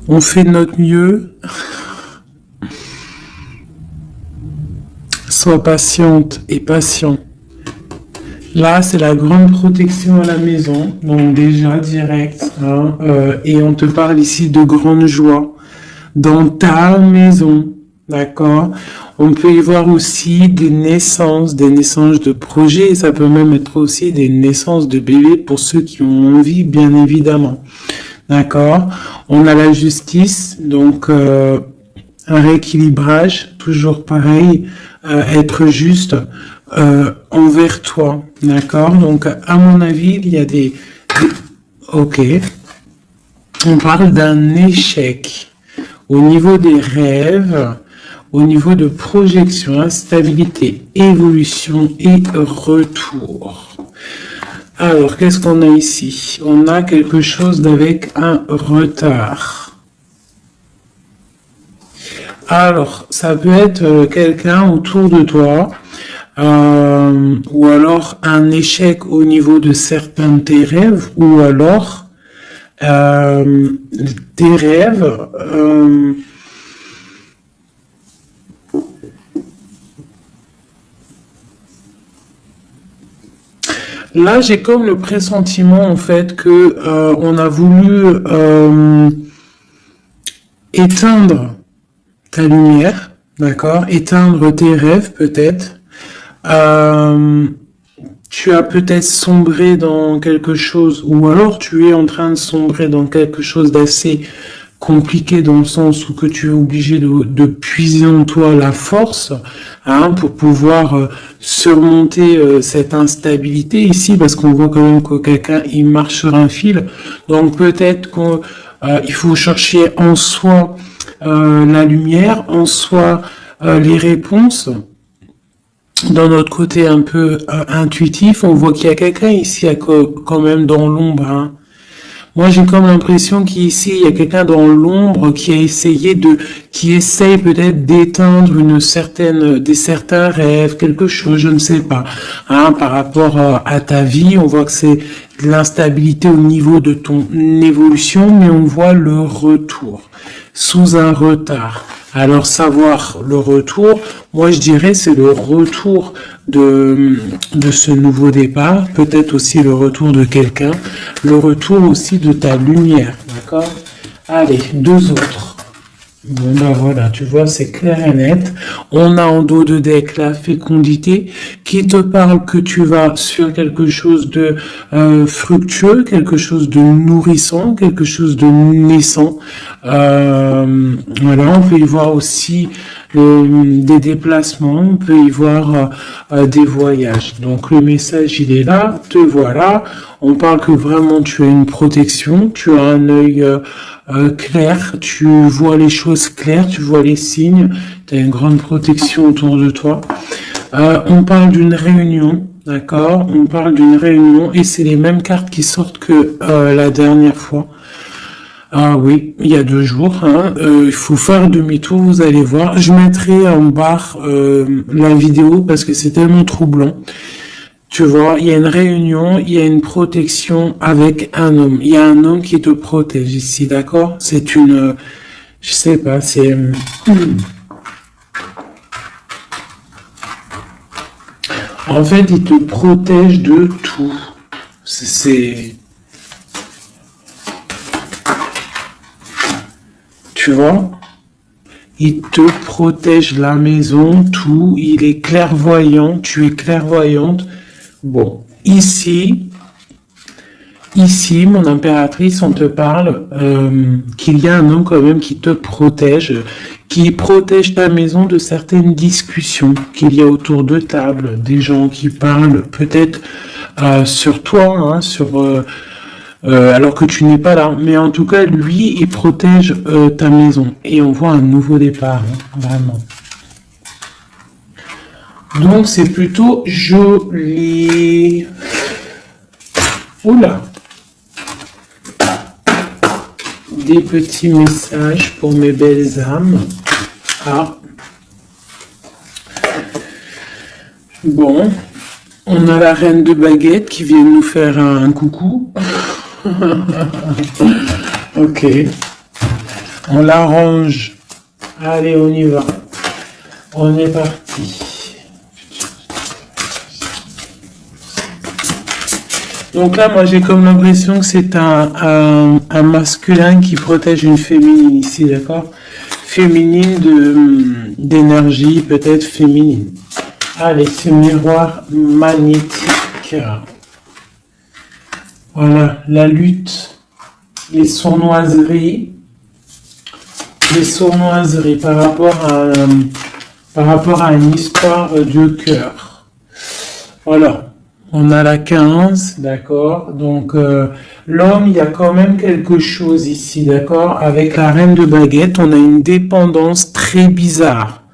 On fait de notre mieux. Sois patiente et patient. Là, c'est la grande protection à la maison, donc déjà direct. Hein, et on te parle ici de grande joie dans ta maison, d'accord? On peut y voir aussi des naissances de projets. Et ça peut même être aussi des naissances de bébés pour ceux qui ont envie, bien évidemment. D'accord? On a la justice, donc un rééquilibrage, toujours pareil, être juste envers toi, d'accord? Donc, à mon avis, il y a Ok, on parle d'un échec au niveau des rêves, au niveau de projection, instabilité, évolution et retour. Alors, qu'est-ce qu'on a ici? On a quelque chose d'avec un retard. Alors, ça peut être quelqu'un autour de toi, ou alors un échec au niveau de certains de tes rêves, ou alors tes rêves. Là, j'ai comme le pressentiment en fait que on a voulu éteindre ta lumière, d'accord, éteindre tes rêves peut-être. Tu as peut-être sombré dans quelque chose, ou alors tu es en train de sombrer dans quelque chose d'assez compliqué dans le sens où que tu es obligé de puiser en toi la force, hein, pour pouvoir surmonter cette instabilité ici, parce qu'on voit quand même que quelqu'un il marche sur un fil. Donc peut-être qu'il faut chercher en soi la lumière, en soi les réponses. Dans notre côté un peu intuitif, on voit qu'il y a quelqu'un ici quand même dans l'ombre. Hein. Moi, j'ai comme l'impression qu'ici, il y a quelqu'un dans l'ombre qui a qui essaye peut-être d'éteindre certains rêves, quelque chose, je ne sais pas. Hein, par rapport à ta vie, on voit que c'est de l'instabilité au niveau de ton évolution, mais on voit le retour sous un retard. Alors savoir le retour, moi je dirais c'est le retour de ce nouveau départ, peut-être aussi le retour de quelqu'un, le retour aussi de ta lumière, d'accord? Allez, deux autres. Bon ben voilà, tu vois, c'est clair et net. On a en dos de deck la fécondité qui te parle que tu vas sur quelque chose de fructueux, quelque chose de nourrissant, quelque chose de naissant. Voilà, on peut y voir aussi des déplacements, on peut y voir des voyages. Donc le message il est là, te voilà. On parle que vraiment tu as une protection, tu as un œil clair, tu vois les choses claires, tu vois les signes, tu as une grande protection autour de toi. On parle d'une réunion, d'accord? On parle d'une réunion et c'est les mêmes cartes qui sortent que la dernière fois. Ah oui, il y a 2 jours. Hein, il faut faire demi-tour, vous allez voir. Je mettrai en barre la vidéo parce que c'est tellement troublant. Tu vois, il y a une réunion, il y a une protection avec un homme. Il y a un homme qui te protège ici, d'accord? C'est une... je sais pas, c'est... En fait, il te protège de tout. C'est... Tu vois? Il te protège la maison, tout. Il est clairvoyant, tu es clairvoyante. Bon, ici, mon impératrice, on te parle qu'il y a un homme quand même qui te protège, qui protège ta maison de certaines discussions qu'il y a autour de table, des gens qui parlent peut-être sur toi, hein, alors que tu n'es pas là. Mais en tout cas, lui, il protège ta maison. Et on voit un nouveau départ, hein, vraiment. Donc c'est plutôt joli. Oula. Des petits messages pour mes belles âmes. Ah. Bon. On a la reine de baguette qui vient nous faire un coucou. Ok. On l'arrange. Allez, on y va. On est parti. Donc là, moi, j'ai comme l'impression que c'est un masculin qui protège une féminine ici, d'accord? Féminine d'énergie, peut-être féminine. Allez, ce miroir magnétique. Voilà, la lutte, les sournoiseries par rapport à une histoire de cœur. Voilà. On a la 15, d'accord. Donc, l'homme, il y a quand même quelque chose ici, d'accord. Avec la reine de baguette, on a une dépendance très bizarre.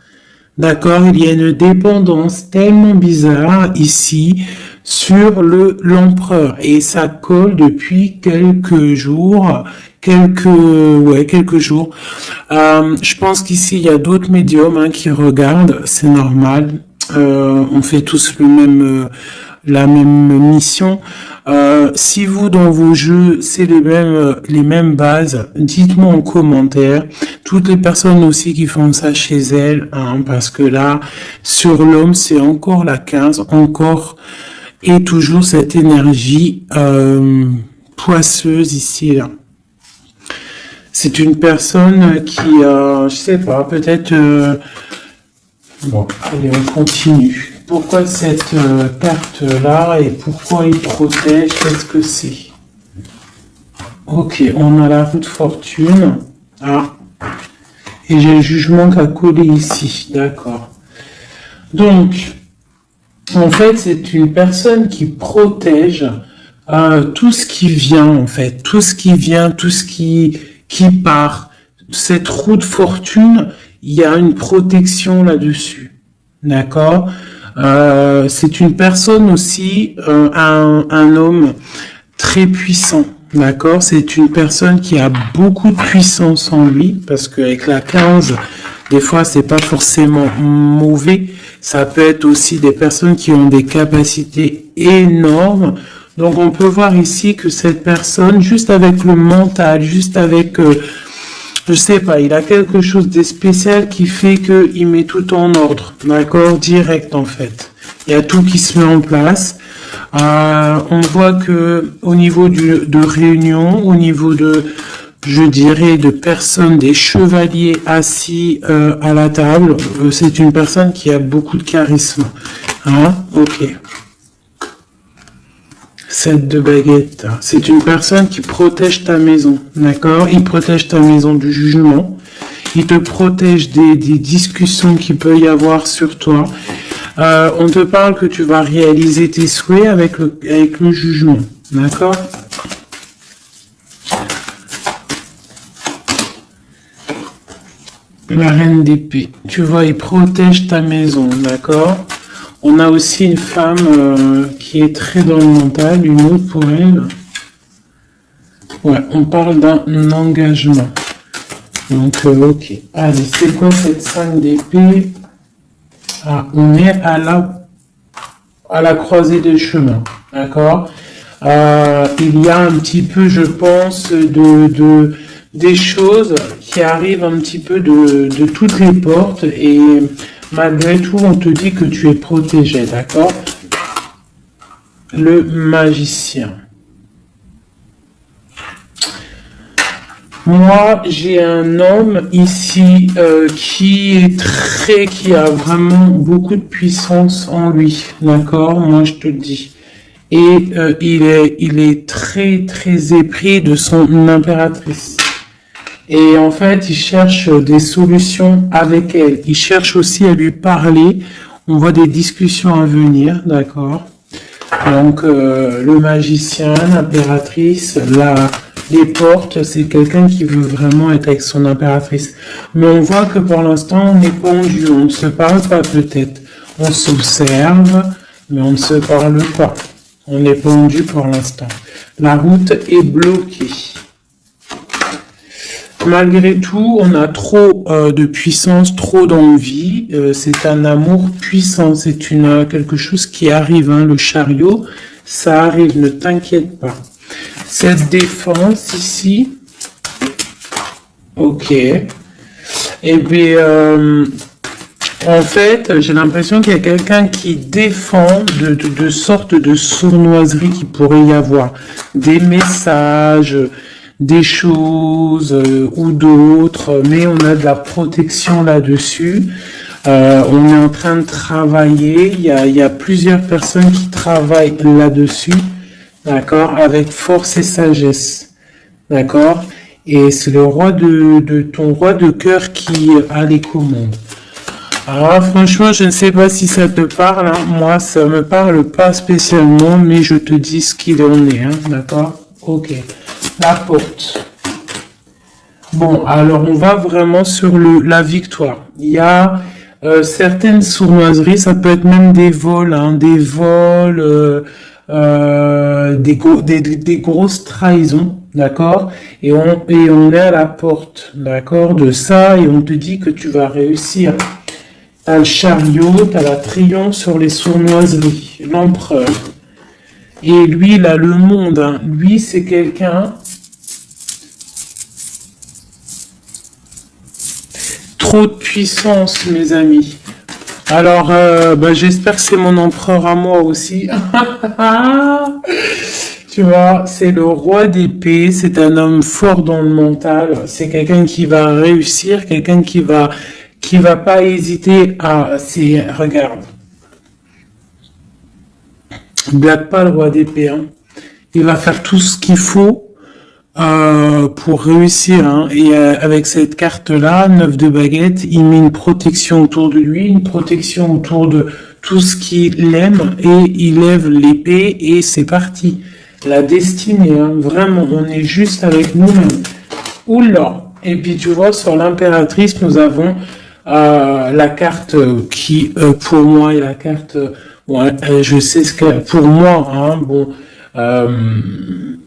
D'accord, il y a une dépendance tellement bizarre ici sur l'empereur. Et ça colle depuis quelques jours. Quelques jours. Je pense qu'ici, il y a d'autres médiums qui regardent. C'est normal. On fait tous la même mission. Si vous, dans vos jeux, c'est les mêmes bases, dites-moi en commentaire. Toutes les personnes aussi qui font ça chez elles, parce que là, sur l'homme, c'est encore la 15, encore et toujours cette énergie poisseuse ici, là. C'est une personne qui, je sais pas, peut-être... Bon, allez, on continue. Pourquoi cette carte-là et pourquoi il protège? Qu'est-ce que c'est? Ok, on a la roue de fortune. Ah, et j'ai le jugement qui a collé ici. D'accord. Donc, en fait, c'est une personne qui protège tout ce qui vient, en fait. Tout ce qui vient, tout ce qui part. Cette roue de fortune, il y a une protection là-dessus. D'accord? C'est une personne aussi, un homme très puissant, d'accord? C'est une personne qui a beaucoup de puissance en lui, parce qu'avec la 15, des fois, c'est pas forcément mauvais. Ça peut être aussi des personnes qui ont des capacités énormes. Donc, on peut voir ici que cette personne, juste avec le mental, juste avec... je sais pas, il a quelque chose de spécial qui fait qu'il met tout en ordre, d'accord, direct en fait. Il y a tout qui se met en place. On voit que au niveau de réunion, au niveau de, je dirais, de personnes, des chevaliers assis à la table, c'est une personne qui a beaucoup de charisme. Ok. 7 de baguette, c'est une personne qui protège ta maison, d'accord? Il protège ta maison du jugement, il te protège des discussions qu'il peut y avoir sur toi. On te parle que tu vas réaliser tes souhaits avec le jugement, d'accord? La reine d'épée, tu vois, il protège ta maison, d'accord? On a aussi une femme qui est très dans le mental, une autre pour elle. Ouais, on parle d'un engagement. Donc, ok. Allez, c'est quoi cette 5 d'épée? Ah, on est à la croisée des chemins, d'accord? Il y a un petit peu, je pense, des choses qui arrivent un petit peu de toutes les portes et... Malgré tout, on te dit que tu es protégé, d'accord? Le magicien. Moi, j'ai un homme ici qui a vraiment beaucoup de puissance en lui, d'accord? Moi, je te le dis. Et il est très, très épris de son impératrice. Et en fait, il cherche des solutions avec elle. Il cherche aussi à lui parler. On voit des discussions à venir, d'accord? Donc, le magicien, l'impératrice, les portes, c'est quelqu'un qui veut vraiment être avec son impératrice. Mais on voit que pour l'instant, on est pendu. On ne se parle pas peut-être. On s'observe, mais on ne se parle pas. On est pendu pour l'instant. La route est bloquée. Malgré tout, on a trop de puissance, trop d'envie. C'est un amour puissant. C'est quelque chose qui arrive. Le chariot, ça arrive. Ne t'inquiète pas. Cette défense ici, Ok. Et puis, en fait, j'ai l'impression qu'il y a quelqu'un qui défend de sortes de sournoiseries qu'il pourrait y avoir. Des messages, des choses ou d'autres, mais on a de la protection là-dessus. On est en train de travailler. Il y a plusieurs personnes qui travaillent là-dessus, d'accord, avec force et sagesse, d'accord. Et c'est le roi de ton roi de cœur qui a les commandes. Alors franchement, je ne sais pas si ça te parle, hein. Moi, ça me parle pas spécialement, mais je te dis ce qu'il en est, hein, d'accord? Ok. La porte. Bon, alors on va vraiment sur la victoire. Il y a certaines sournoiseries, ça peut être même des vols, hein, des vols, des grosses trahisons, d'accord? Et on est à la porte, d'accord, de ça, et on te dit que tu vas réussir. T'as le chariot, t'as la triomphe sur les sournoiseries, l'empereur. Et lui, il a le monde, hein. Lui, c'est quelqu'un... Trop de puissance, mes amis. Alors, j'espère que c'est mon empereur à moi aussi. Tu vois, c'est le roi d'épée, c'est un homme fort dans le mental, c'est quelqu'un qui va réussir, quelqu'un qui va pas hésiter à... Regarde. Blague pas le roi d'épée, hein. Il va faire tout ce qu'il faut pour réussir, hein. Et avec cette carte-là, 9 de baguette, il met une protection autour de lui, une protection autour de tout ce qu'il aime, et il lève l'épée, et c'est parti. La destinée, hein. Vraiment, on est juste avec nous-mêmes. Oula. Et puis tu vois, sur l'impératrice, nous avons la carte qui, pour moi, est la carte... je sais ce que... Pour moi, hein, bon...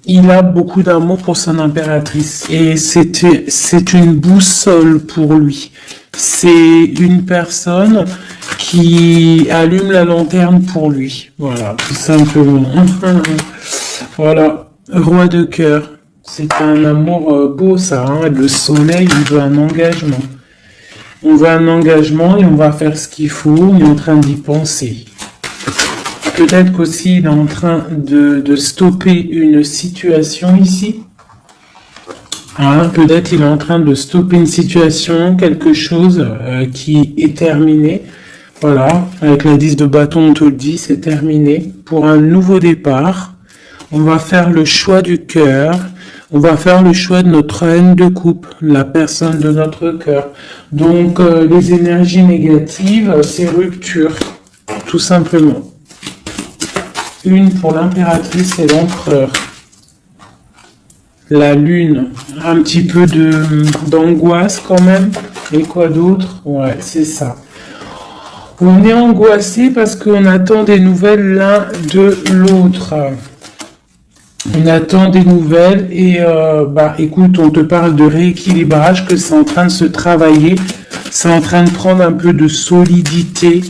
il a beaucoup d'amour pour son impératrice et c'est une boussole pour lui. C'est une personne qui allume la lanterne pour lui. Voilà, tout simplement. Voilà, roi de cœur. C'est un amour beau, ça, hein. Le soleil, il veut un engagement. On veut un engagement et on va faire ce qu'il faut. On est en train d'y penser. Peut-être qu'aussi il est en train de stopper une situation ici. Hein, peut-être il est en train de stopper une situation, quelque chose qui est terminé. Voilà, avec la 10 de bâton, on te le dit, c'est terminé. Pour un nouveau départ, on va faire le choix du cœur. On va faire le choix de notre reine de coupe, la personne de notre cœur. Donc, les énergies négatives, c'est rupture, tout simplement. Une pour l'impératrice et l'empereur. La lune, un petit peu d'angoisse quand même. Et quoi d'autre? Ouais, c'est ça. On est angoissé parce qu'on attend des nouvelles l'un de l'autre. On attend des nouvelles et écoute, on te parle de rééquilibrage, que c'est en train de se travailler. C'est en train de prendre un peu de solidité.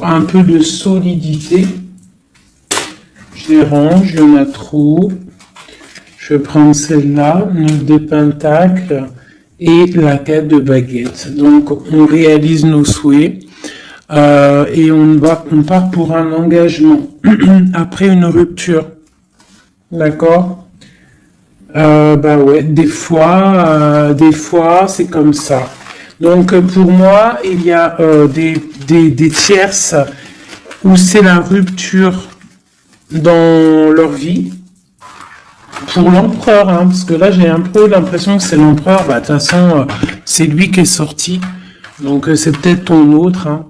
Un peu de solidité. Je les range, il y en a trop. Je vais prendre celle-là, 9 de pentacle et la 4 de baguette. Donc on réalise nos souhaits et on part pour un engagement après une rupture. D'accord? Des fois c'est comme ça. Donc pour moi, il y a des tierces où c'est la rupture dans leur vie. Pour l'empereur, hein, parce que là j'ai un peu l'impression que c'est l'empereur, de toute façon c'est lui qui est sorti, donc c'est peut-être ton autre. Hein.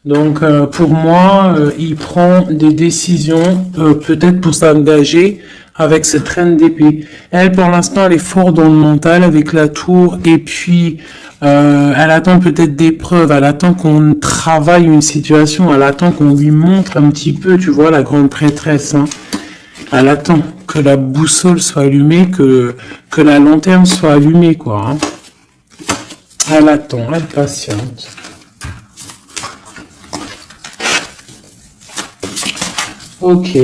Donc pour moi, il prend des décisions peut-être pour s'engager avec cette reine d'épée. Elle, pour l'instant, elle est forte dans le mental avec la tour et puis elle attend peut-être des preuves, elle attend qu'on travaille une situation, elle attend qu'on lui montre un petit peu, tu vois, la grande prêtresse. Hein. Elle attend que la boussole soit allumée, que la lanterne soit allumée, quoi. Hein. Elle attend, elle patiente. Ok.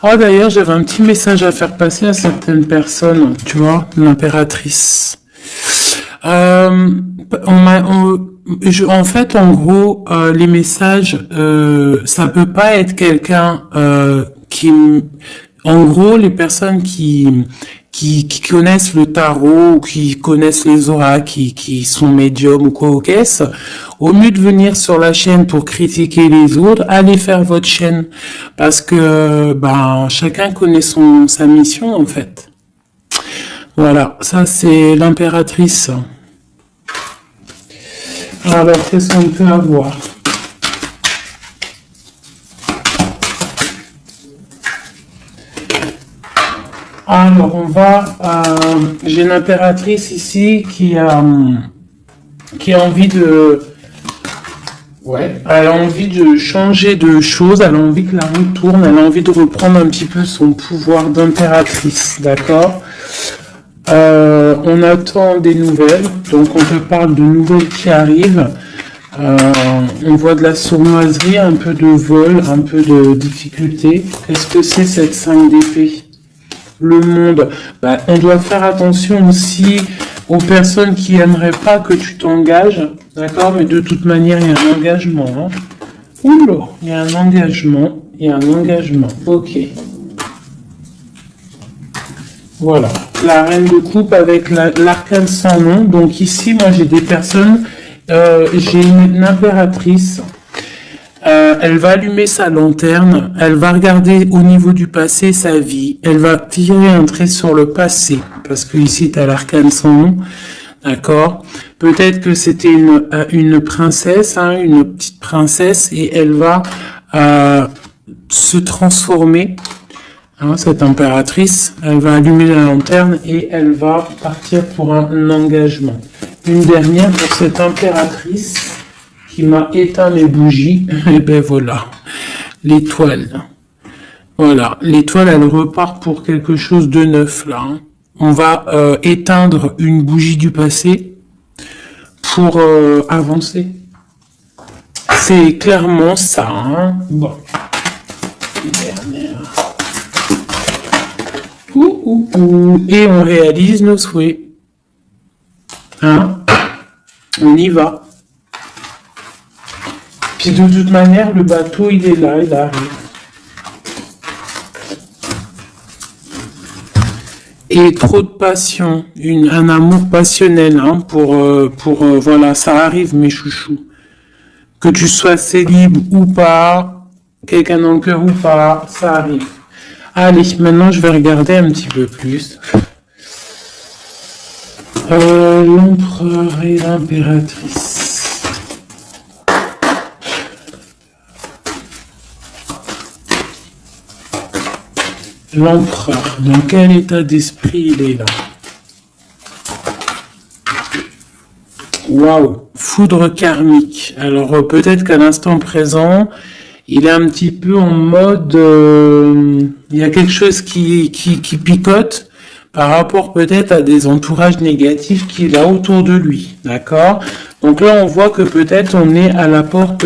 Oh, d'ailleurs, j'avais un petit message à faire passer à certaines personnes, tu vois, l'impératrice. En fait, en gros, les messages, ça peut pas être quelqu'un en gros, les personnes qui connaissent le tarot ou qui connaissent les auras, qui sont médiums ou quoi au caisse, au lieu de venir sur la chaîne pour critiquer les autres, allez faire votre chaîne parce que chacun connaît sa mission en fait. Voilà, ça c'est l'impératrice. Alors, qu'est-ce qu'on peut avoir? Alors, j'ai une impératrice ici qui a envie de... Ouais, elle a envie de changer de choses, elle a envie que la roue tourne, elle a envie de reprendre un petit peu son pouvoir d'impératrice, d'accord? On attend des nouvelles, donc on te parle de nouvelles qui arrivent. On voit de la sournoiserie, un peu de vol, un peu de difficulté. Qu'est-ce que c'est cette 5 d'épée? Le monde. On doit faire attention aussi aux personnes qui aimeraient pas que tu t'engages, d'accord? Mais de toute manière, il y a un engagement. Hein. Oula, il y a un engagement, ok. Voilà, la reine de coupe avec l'arcane sans nom. Donc ici, moi j'ai des personnes, j'ai une impératrice, elle va allumer sa lanterne, elle va regarder au niveau du passé sa vie, elle va tirer un trait sur le passé, parce que ici tu as l'arcane sans nom, d'accord? Peut-être que c'était une princesse, hein, une petite princesse, et elle va se transformer. Hein, cette impératrice, elle va allumer la lanterne et elle va partir pour un engagement. Une dernière pour cette impératrice qui m'a éteint mes bougies. Et ben voilà, l'étoile. Voilà, l'étoile, elle repart pour quelque chose de neuf là. Hein. On va éteindre une bougie du passé pour avancer. C'est clairement ça. Hein. Bon. Dernière. Et on réalise nos souhaits. Hein? On y va. Puis de toute manière, le bateau, il est là, il arrive. Et trop de passion, un amour passionnel, hein, voilà, ça arrive mes chouchous. Que tu sois célib ou pas, quelqu'un dans le cœur ou pas, ça arrive. Allez, maintenant je vais regarder un petit peu plus. L'empereur et l'impératrice. L'empereur, dans quel état d'esprit il est là? Waouh, foudre karmique. Alors peut-être qu'à l'instant présent, il est un petit peu en mode, il y a quelque chose qui picote par rapport peut-être à des entourages négatifs qu'il a autour de lui, d'accord? Donc là, on voit que peut-être on est à la porte,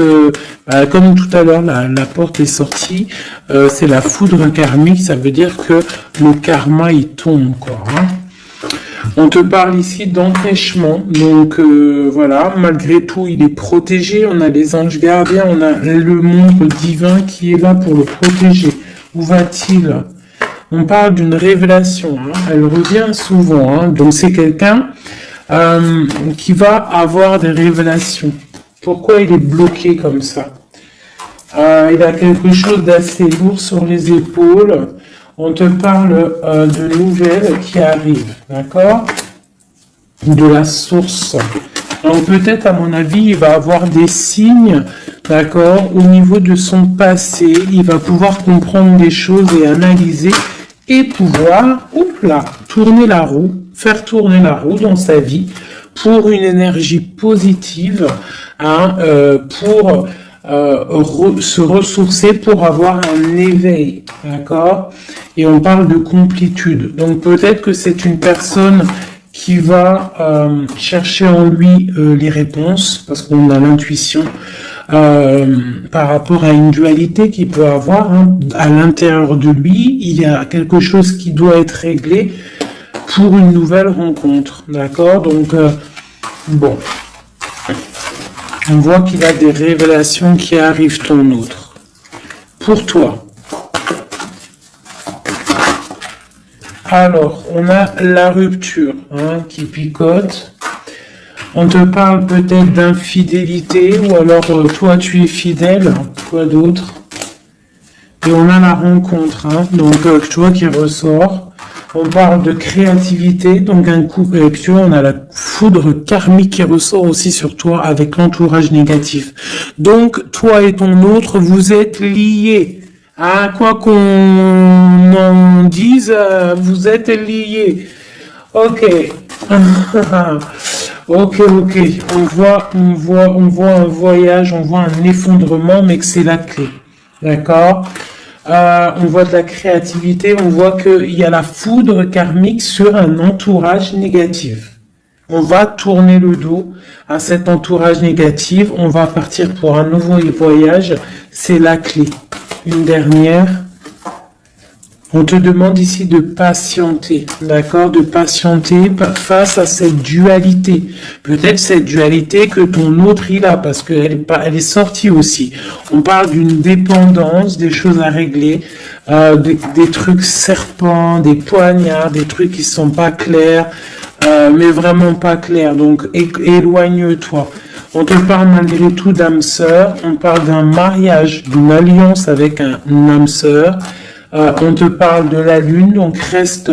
comme tout à l'heure, la porte est sortie, c'est la foudre karmique, ça veut dire que le karma, il tombe, quoi. Hein. On te parle ici d'empêchement, donc voilà, malgré tout, il est protégé, on a les anges gardiens, on a le monde divin qui est là pour le protéger. Où va-t-il? On parle d'une révélation, hein, elle revient souvent, hein, donc c'est quelqu'un qui va avoir des révélations. Pourquoi il est bloqué comme ça? Il a quelque chose d'assez lourd sur les épaules. On te parle de nouvelles qui arrivent, d'accord? De la source. Donc peut-être, à mon avis, il va avoir des signes, d'accord? Au niveau de son passé, il va pouvoir comprendre des choses et analyser et pouvoir, tourner la roue, faire tourner la roue dans sa vie pour une énergie positive, hein, pour se ressourcer, pour avoir un éveil, d'accord? Et on parle de complétude. Donc peut-être que c'est une personne qui va chercher en lui les réponses, parce qu'on a l'intuition, par rapport à une dualité qu'il peut avoir, hein. À l'intérieur de lui, il y a quelque chose qui doit être réglé pour une nouvelle rencontre, d'accord? Donc, bon, on voit qu'il a des révélations qui arrivent ton autre. Pour toi. Alors, on a la rupture, hein, qui picote. On te parle peut-être d'infidélité, ou alors toi tu es fidèle, quoi d'autre? Et on a la rencontre, hein, donc tu vois qui ressort. On parle de créativité, donc un couple avec toi, on a la foudre karmique qui ressort aussi sur toi avec l'entourage négatif. Donc toi et ton autre, vous êtes liés. Ah, quoi qu'on en dise, vous êtes liés. Ok. Ok. On voit un voyage, on voit un effondrement, mais que c'est la clé. D'accord? On voit de la créativité, on voit qu'il y a la foudre karmique sur un entourage négatif. On va tourner le dos à cet entourage négatif, on va partir pour un nouveau voyage, c'est la clé. Une dernière. On te demande ici de patienter, d'accord? De patienter face à cette dualité. Peut-être cette dualité que ton autre il a, parce qu'elle est sortie aussi. On parle d'une dépendance, des choses à régler, des trucs serpents, des poignards, des trucs qui sont pas clairs, mais vraiment pas clairs. Donc éloigne-toi. On te parle malgré tout d'âme sœur. On parle d'un mariage, d'une alliance avec un âme sœur. On te parle de la lune, donc reste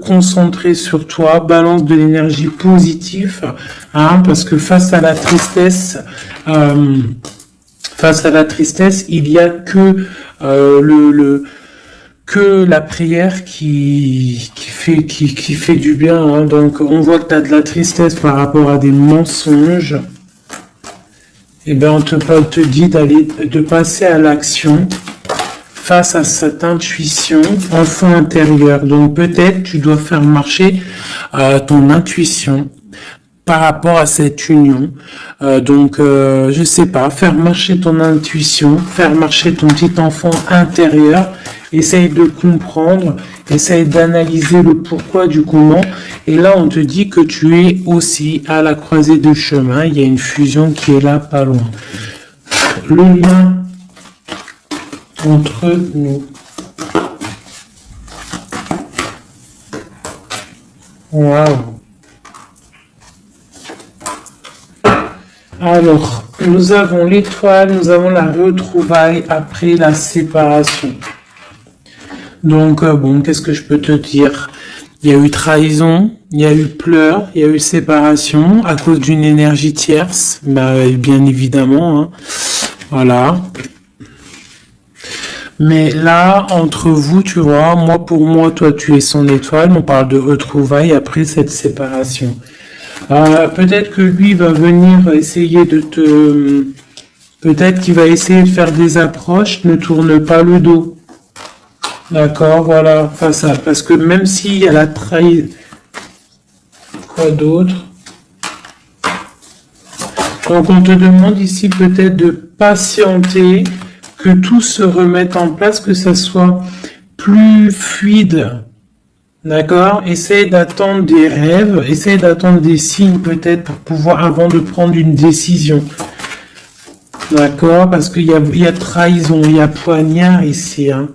concentré sur toi, balance de l'énergie positive, hein, parce que face à la tristesse, il y a que que la prière qui fait du bien, hein. Donc on voit que tu as de la tristesse par rapport à des mensonges. Et ben on te dit de passer à l'action face à cette intuition enfant intérieur. Donc peut-être tu dois faire marcher ton intuition par rapport à cette union. Je sais pas, faire marcher ton intuition, faire marcher ton petit enfant intérieur. Essaye de comprendre, essaye d'analyser le pourquoi du comment. Et là, on te dit que tu es aussi à la croisée de chemin. Il y a une fusion qui est là, pas loin. Le lien entre nous. Waouh. Alors, nous avons l'étoile, nous avons la retrouvaille après la séparation. Donc, bon, qu'est-ce que je peux te dire? Il y a eu trahison, il y a eu pleurs, il y a eu séparation à cause d'une énergie tierce, bien évidemment, hein. Voilà. Mais là, entre vous, tu vois, pour moi, toi, tu es son étoile, on parle de retrouvailles après cette séparation. Peut-être que lui va venir essayer peut-être qu'il va essayer de faire des approches, ne tourne pas le dos. D'accord, voilà, parce que même s'il y a la trahison, quoi d'autre? Donc on te demande ici peut-être de patienter, que tout se remette en place, que ça soit plus fluide. D'accord? Essaye d'attendre des rêves, essaye d'attendre des signes peut-être pour pouvoir, avant de prendre une décision. D'accord? Parce qu'il y a trahison, il y a poignard ici, hein.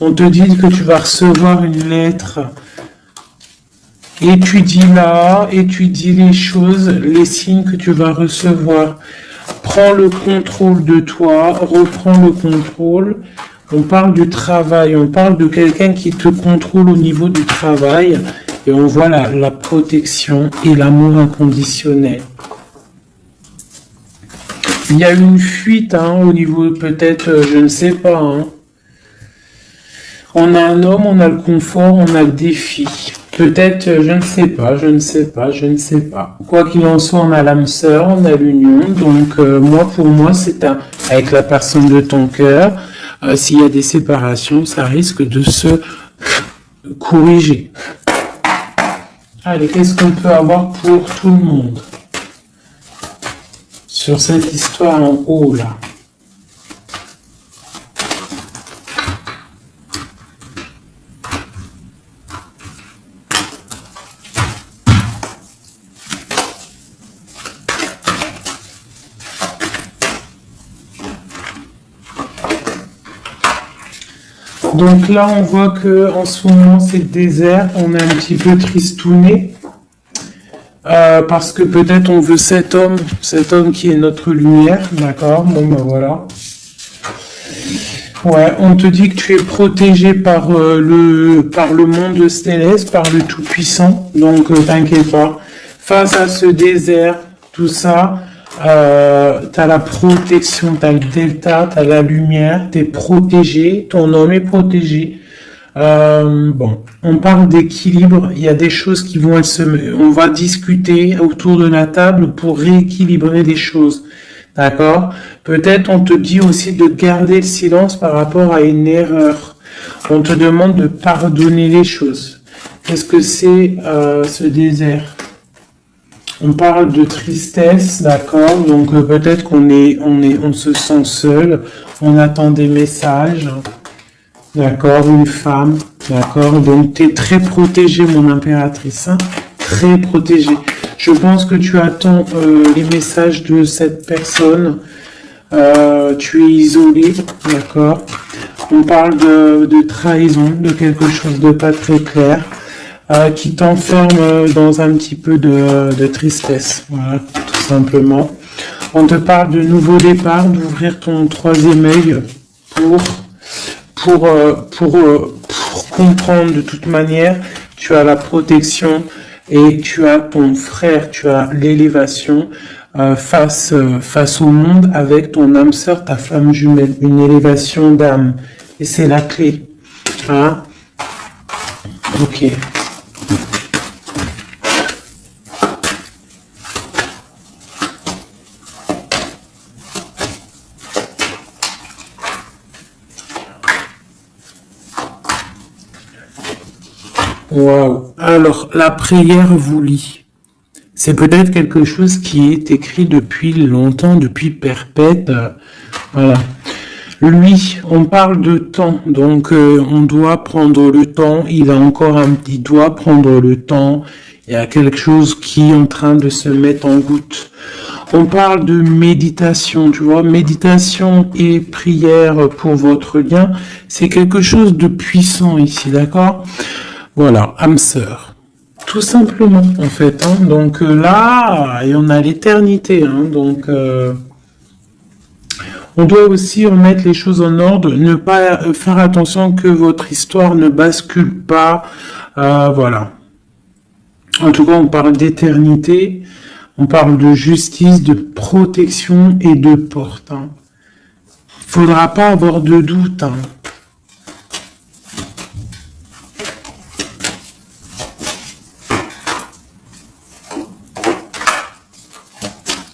On te dit que tu vas recevoir une lettre. Étudie les choses, les signes que tu vas recevoir. Prends le contrôle de toi, reprends le contrôle. On parle du travail, on parle de quelqu'un qui te contrôle au niveau du travail. Et on voit la protection et l'amour inconditionnel. Il y a une fuite, hein, au niveau peut-être, je ne sais pas, hein. On a un homme, on a le confort, on a le défi. Peut-être, je ne sais pas. Quoi qu'il en soit, on a l'âme sœur, on a l'union. Donc, pour moi, c'est avec la personne de ton cœur. S'il y a des séparations, ça risque de se corriger. Allez, qu'est-ce qu'on peut avoir pour tout le monde? sur cette histoire en haut, là. Donc là, on voit que en ce moment, c'est le désert. On est un petit peu tristouné parce que peut-être on veut cet homme qui est notre lumière, d'accord? Bon, ben voilà. Ouais, on te dit que tu es protégé par le monde céleste, par le Tout-Puissant. Donc, t'inquiète pas. Face à ce désert, tout ça, t'as la protection, t'as le delta, t'as la lumière, t'es protégé, ton homme est protégé. Bon, on parle d'équilibre, il y a des choses qui vont on va discuter autour de la table pour rééquilibrer les choses. D'accord? Peut-être on te dit aussi de garder le silence par rapport à une erreur. On te demande de pardonner les choses. Qu'est-ce que c'est ce désert? On parle de tristesse, d'accord? Donc peut-être on se sent seul, on attend des messages, d'accord? Une femme, d'accord? Donc tu es très protégée, mon impératrice, hein? Très protégée. Je pense que tu attends les messages de cette personne. Tu es isolé, d'accord? On parle de trahison, de quelque chose de pas très clair. Qui t'enferme dans un petit peu de tristesse, voilà, tout simplement. On te parle de nouveau départ, d'ouvrir ton troisième œil pour comprendre de toute manière, tu as la protection et tu as ton frère, tu as l'élévation face au monde avec ton âme sœur, ta flamme jumelle, une élévation d'âme. Et c'est la clé. Hein? Ok. Wow. Alors, la prière vous lie. C'est peut-être quelque chose qui est écrit depuis longtemps, depuis perpète. Voilà. Lui, on parle de temps, donc on doit prendre le temps. Il doit prendre le temps. Il y a quelque chose qui est en train de se mettre en route. On parle de méditation, tu vois, méditation et prière pour votre lien. C'est quelque chose de puissant ici, d'accord? Voilà, âme sœur. Tout simplement, en fait. Hein. Donc là, et on a l'éternité. Hein. Donc, on doit aussi remettre les choses en ordre, ne pas faire attention que votre histoire ne bascule pas. Voilà. En tout cas, on parle d'éternité, on parle de justice, de protection et de porte. Hein. Faudra pas avoir de doute. Hein.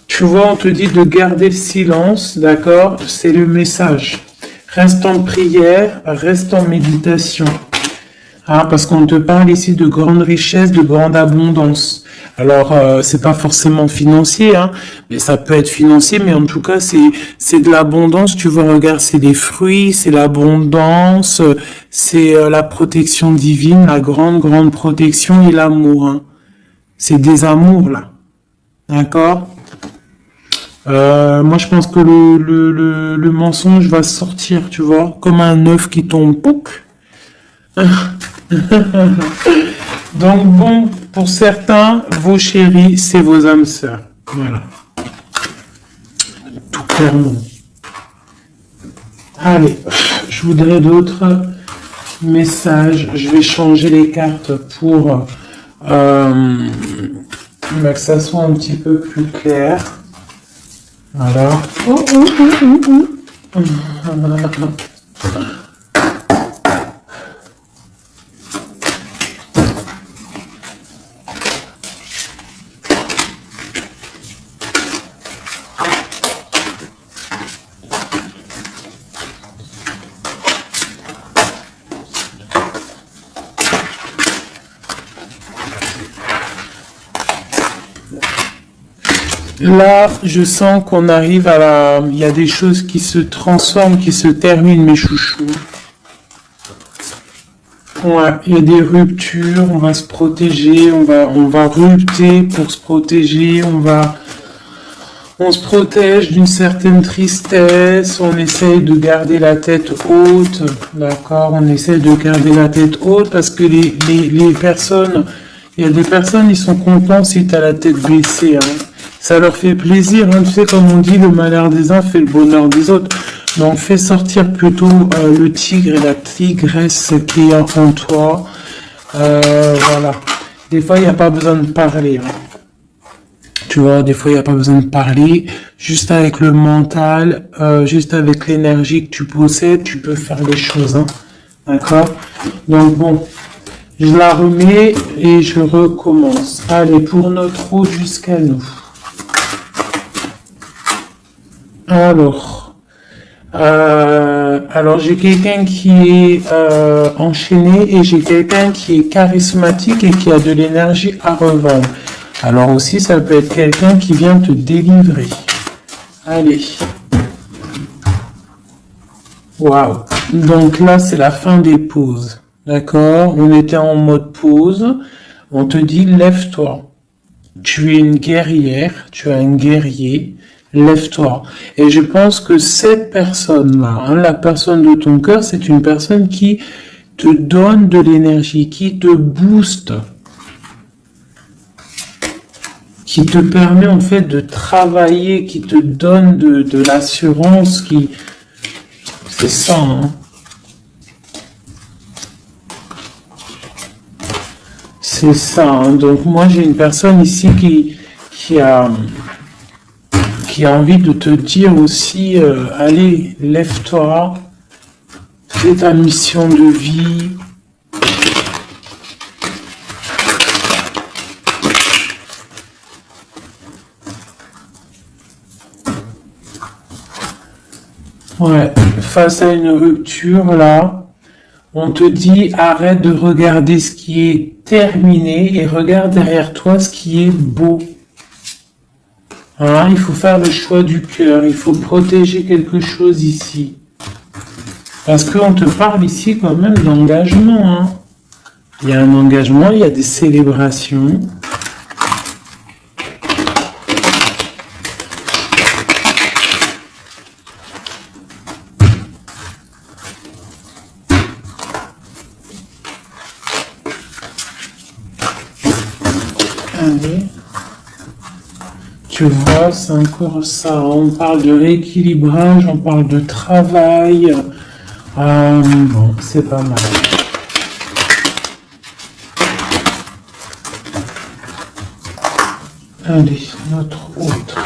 Tu vois, on te dit de garder le silence, d'accord? C'est le message. Reste en prière, reste en méditation. Hein, parce qu'on te parle ici de grande richesse, de grande abondance. Alors, c'est pas forcément financier, hein, mais ça peut être financier, mais en tout cas, c'est de l'abondance. Tu vois, regarde, c'est des fruits, c'est l'abondance, c'est la protection divine, la grande, grande protection et l'amour. Hein. C'est des amours, là. D'accord? Moi, je pense que le mensonge va sortir, tu vois, comme un œuf qui tombe. Pouc. Donc bon, pour certains, vos chéris, c'est vos âmes sœurs. Voilà. Tout clairement. Allez, je voudrais d'autres messages. Je vais changer les cartes pour que ça soit un petit peu plus clair. Voilà. Là, je sens qu'on arrive à la... Il y a des choses qui se transforment, qui se terminent, mes chouchous. Ouais, il y a des ruptures, on va se protéger, on va rupter pour se protéger, on se protège d'une certaine tristesse, on essaye de garder la tête haute, d'accord? On essaye de garder la tête haute parce que les personnes, il y a des personnes, ils sont contents si tu as la tête baissée, hein. Ça leur fait plaisir, hein. Tu sais, comme on dit, le malheur des uns fait le bonheur des autres. Donc, fais sortir plutôt le tigre et la tigresse qui est en toi. Voilà. Des fois, il n'y a pas besoin de parler, hein. Tu vois, des fois, il n'y a pas besoin de parler. Juste avec le mental, juste avec l'énergie que tu possèdes, tu peux faire les choses, hein. D'accord? Donc, bon, je la remets et je recommence. Allez, pour notre eau jusqu'à nous. Alors j'ai quelqu'un qui est enchaîné et j'ai quelqu'un qui est charismatique et qui a de l'énergie à revendre. Alors aussi, ça peut être quelqu'un qui vient te délivrer. Allez. Waouh. Donc là, c'est la fin des pauses. D'accord? On était en mode pause. On te dit, lève-toi. Tu es une guerrière, tu es un guerrier. Lève-toi. Et je pense que cette personne-là, hein, la personne de ton cœur, c'est une personne qui te donne de l'énergie, qui te booste, qui te permet en fait de travailler, qui te donne de l'assurance, qui... C'est ça, hein. C'est ça, hein. Donc moi j'ai une personne ici qui a envie de te dire aussi, allez, lève-toi, fais ta mission de vie. Ouais, face à une rupture, là, on te dit, arrête de regarder ce qui est terminé et regarde derrière toi ce qui est beau. Hein, il faut faire le choix du cœur, il faut protéger quelque chose ici. Parce qu'on te parle ici quand même d'engagement, hein. Il y a un engagement, il y a des célébrations. Allez. Tu vois, c'est encore ça. On parle de rééquilibrage, on parle de travail. Bon, c'est pas mal. Allez, notre autre.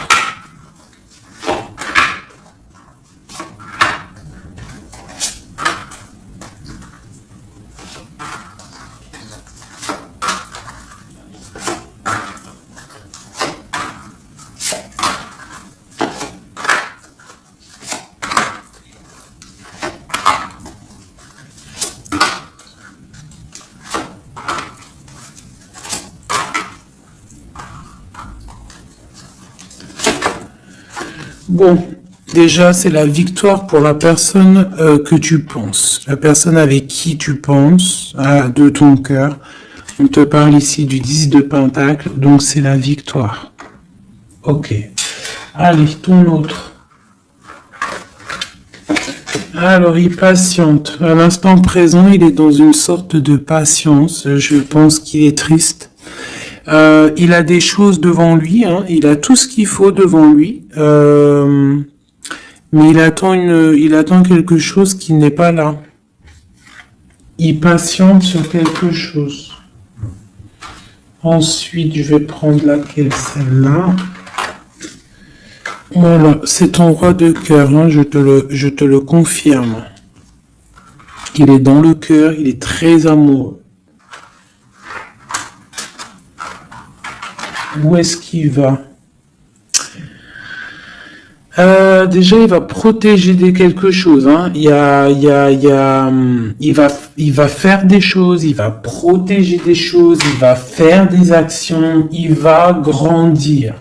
Bon, déjà, c'est la victoire pour la personne que tu penses, la personne avec qui tu penses, de ton cœur. On te parle ici du 10 de Pentacle, donc c'est la victoire. Ok. Allez, ton autre. Alors, il patiente. À l'instant présent, il est dans une sorte de patience. Je pense qu'il est triste. Il a des choses devant lui, hein. Il a tout ce qu'il faut devant lui, mais il attend quelque chose qui n'est pas là. Il patiente sur quelque chose. Ensuite, je vais prendre laquelle, celle-là. Voilà, c'est ton roi de cœur, hein, je te le confirme. Il est dans le cœur, il est très amoureux. Où est-ce qu'il va? Déjà, il va protéger quelque chose, hein. Il va faire des choses, il va protéger des choses, il va faire des actions, il va grandir.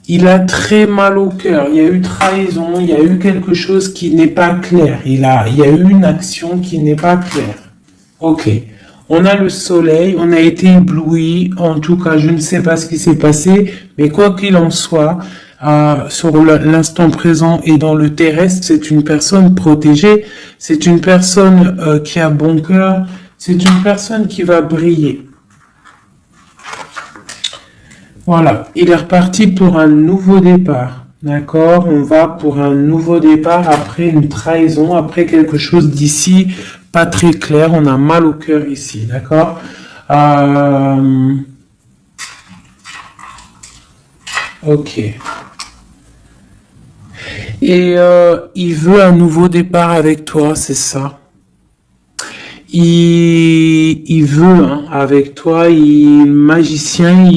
Il a très mal au cœur. Il y a eu trahison, il y a eu quelque chose qui n'est pas clair. Il y a eu une action qui n'est pas claire. Ok. On a le soleil, on a été ébloui. En tout cas, je ne sais pas ce qui s'est passé, mais quoi qu'il en soit, sur l'instant présent et dans le terrestre, c'est une personne protégée. C'est une personne qui a bon cœur. C'est une personne qui va briller. Voilà, il est reparti pour un nouveau départ. D'accord? On va pour un nouveau départ après une trahison, après quelque chose d'ici pas très clair. On a mal au cœur ici. D'accord? Ok. Et il veut un nouveau départ avec toi, c'est ça? Il veut hein, avec toi, magicien,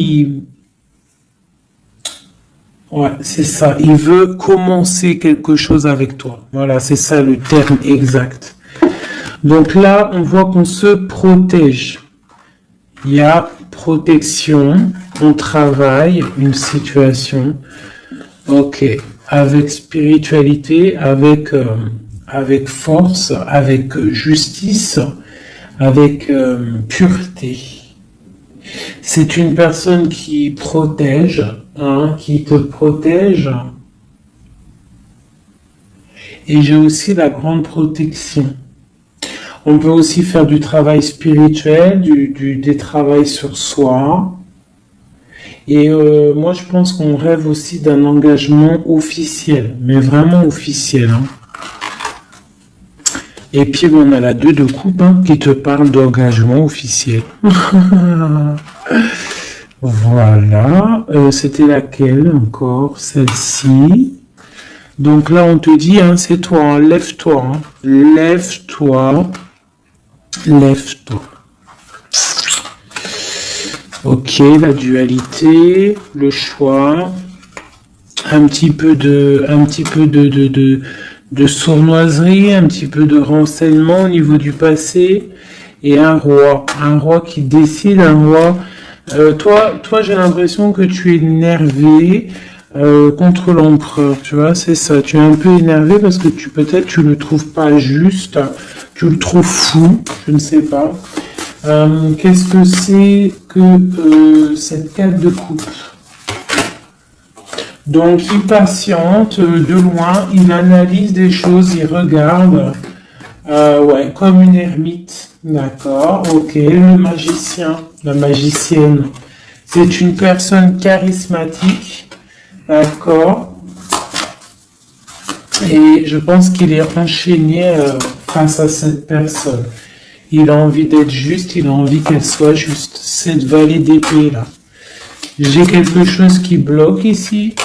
ouais, c'est ça. Il veut commencer quelque chose avec toi. Voilà, c'est ça le terme exact. Donc là, on voit qu'on se protège. Il y a protection, on travaille une situation. Ok, avec spiritualité, avec force, avec justice, avec pureté. C'est une personne qui protège, hein, qui te protège. Et j'ai aussi la grande protection. On peut aussi faire du travail spirituel, des travails sur soi. Et moi, je pense qu'on rêve aussi d'un engagement officiel, mais vraiment officiel. Hein. Et puis, on a la 2 de coupe hein, qui te parle d'engagement officiel. Voilà. C'était laquelle encore? Celle-ci. Donc là, on te dit, hein, c'est toi, hein, lève-toi. Hein. Lève-toi. Lève-toi. Ok, la dualité, le choix, un petit peu de sournoiserie, un petit peu de renseignement au niveau du passé, et un roi qui décide, un roi. Toi, j'ai l'impression que tu es énervé contre l'empereur, tu vois, c'est ça. Tu es un peu énervé parce que peut-être tu le trouves pas juste, tu le trouves fou, je ne sais pas. Qu'est-ce que c'est que cette 4 de coupe? Donc, il patiente de loin, il analyse des choses, il regarde, ouais, comme une ermite, d'accord, ok, le magicien, la magicienne, c'est une personne charismatique, d'accord, et je pense qu'il est enchaîné face à cette personne. Il a envie d'être juste, il a envie qu'elle soit juste. Cette vallée d'épée là. J'ai quelque chose qui bloque ici,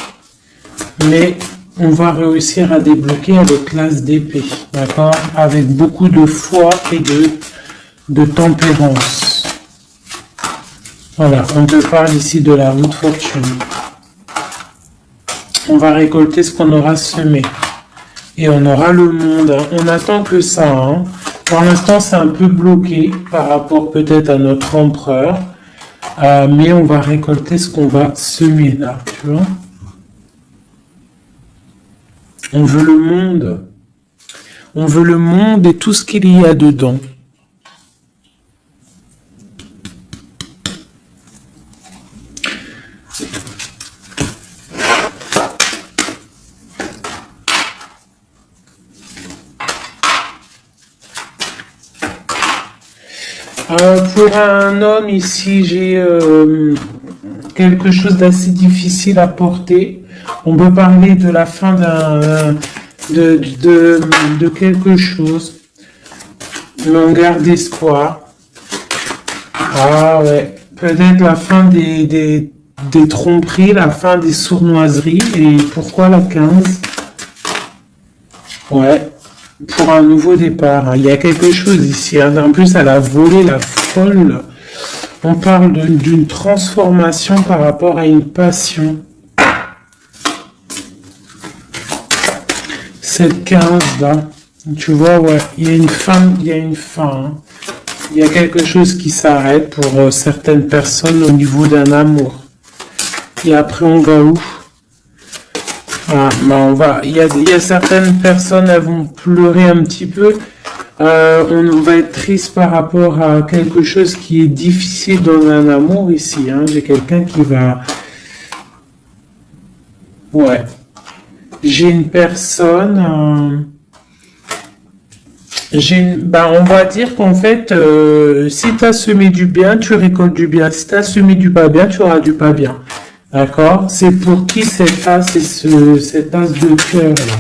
mais on va réussir à débloquer avec l'as d'épée, d'accord? Avec beaucoup de foi et de tempérance. Voilà, on te parle ici de la route fortune. On va récolter ce qu'on aura semé. Et on aura le monde. Hein. On attend que ça, hein. Pour l'instant, c'est un peu bloqué par rapport peut-être à notre empereur, mais on va récolter ce qu'on va semer là, tu vois. On veut le monde. On veut le monde et tout ce qu'il y a dedans. Pour un homme ici, j'ai quelque chose d'assez difficile à porter. On peut parler de la fin de quelque chose. Mais on garde espoir. Ah ouais, peut-être la fin des tromperies, la fin des sournoiseries. Et pourquoi la 15? Ouais. Pour un nouveau départ. Hein. Il y a quelque chose ici. Hein. En plus, elle a volé la folle. On parle d'une transformation par rapport à une passion. Cette 15 là, tu vois, ouais, il y a une fin, il y a une fin. Hein. Il y a quelque chose qui s'arrête pour certaines personnes au niveau d'un amour. Et après, on va où? Ah, bah il y a certaines personnes, elles vont pleurer un petit peu. On va être triste par rapport à quelque chose qui est difficile dans un amour ici. Hein. J'ai quelqu'un qui va... Ouais. J'ai une personne... on va dire qu'en fait, si tu as semé du bien, tu récoltes du bien. Si tu as semé du pas bien, tu auras du pas bien. D'accord? C'est pour qui cet as et cet as de cœur là?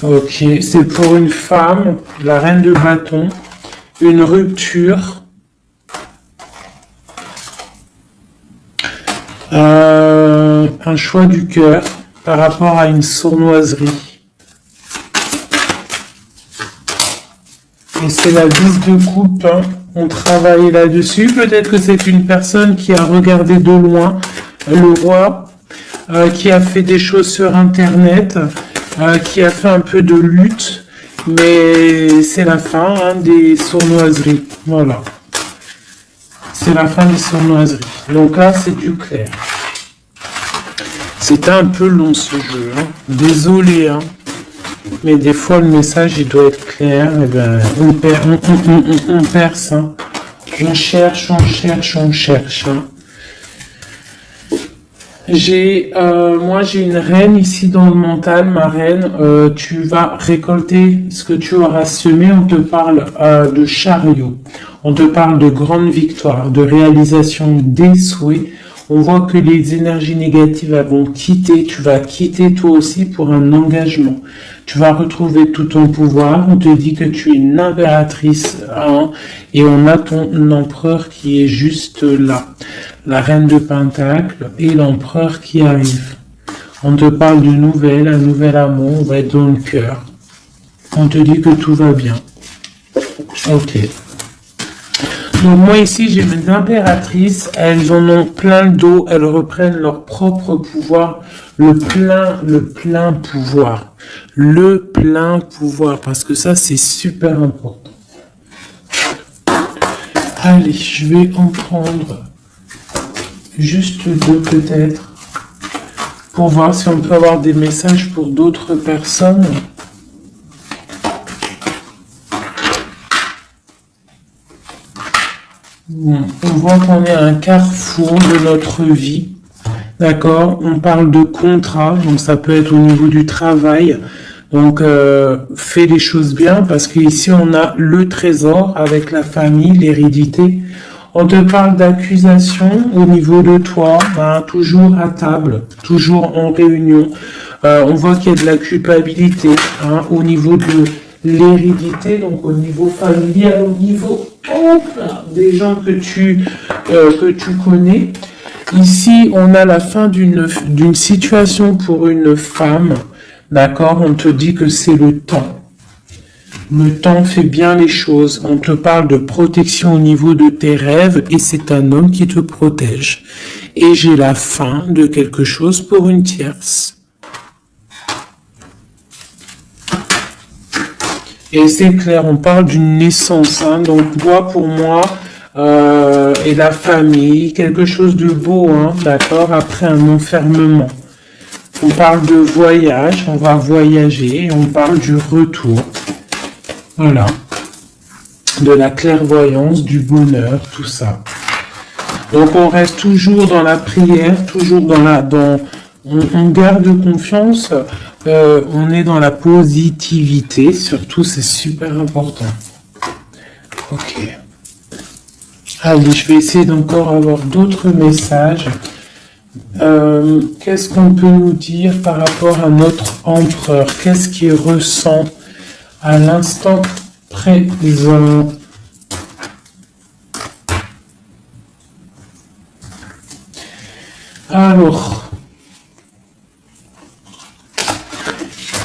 Ok, c'est pour une femme, la reine de bâton, une rupture, un choix du cœur par rapport à une sournoiserie. Et c'est la 10 de coupe, hein. On travaille là-dessus. Peut-être que c'est une personne qui a regardé de loin le roi, qui a fait des choses sur Internet, qui a fait un peu de lutte, mais c'est la fin hein, des sournoiseries. Voilà. C'est la fin des sournoiseries. Donc là, c'est du clair. C'était un peu long ce jeu. Hein. Désolé, hein. Mais des fois, le message, il doit être clair. Et ben, on perce. Hein. On cherche, on cherche, on cherche. Hein. Moi j'ai une reine ici dans le mental, ma reine. Tu vas récolter ce que tu auras semé. On te parle de chariot, on te parle de grande victoire, de réalisation des souhaits. On voit que les énergies négatives vont quitter. Tu vas quitter toi aussi pour un engagement. Tu vas retrouver tout ton pouvoir. On te dit que tu es une impératrice hein, et on a ton empereur qui est juste là. La reine de Pentacle et l'empereur qui arrive. On te parle d'une nouvelle, un nouvel amour, on va être dans le cœur. On te dit que tout va bien. Ok. Donc moi ici j'ai mes impératrices, elles en ont plein le dos, elles reprennent leur propre pouvoir, le plein pouvoir. Le plein pouvoir, parce que ça c'est super important. Allez, je vais en prendre juste deux peut-être, pour voir si on peut avoir des messages pour d'autres personnes. Bon, on voit qu'on est à un carrefour de notre vie. D'accord? On parle de contrat, donc ça peut être au niveau du travail. Donc, fais les choses bien, parce qu'ici, on a le trésor avec la famille, l'hérédité. On te parle d'accusation au niveau de toi, hein, toujours à table, toujours en réunion. On voit qu'il y a de la culpabilité hein, au niveau de l'hérédité, donc au niveau familial, au niveau des gens que tu connais. Ici, on a la fin d'une situation pour une femme. D'accord? On te dit que c'est le temps. Le temps fait bien les choses. On te parle de protection au niveau de tes rêves et c'est un homme qui te protège. Et j'ai la fin de quelque chose pour une tierce. Et c'est clair, on parle d'une naissance. Hein, donc moi, pour moi, et la famille, quelque chose de beau, hein, d'accord, après un enfermement. On parle de voyage, on va voyager, on parle du retour. Voilà. De la clairvoyance, du bonheur, tout ça. Donc on reste toujours dans la prière, toujours on garde confiance, on est dans la positivité, surtout c'est super important. Ok. Allez, je vais essayer d'encore avoir d'autres messages. Qu'est-ce qu'on peut nous dire par rapport à notre empereur? Qu'est-ce qu'il ressent à l'instant présent? Alors,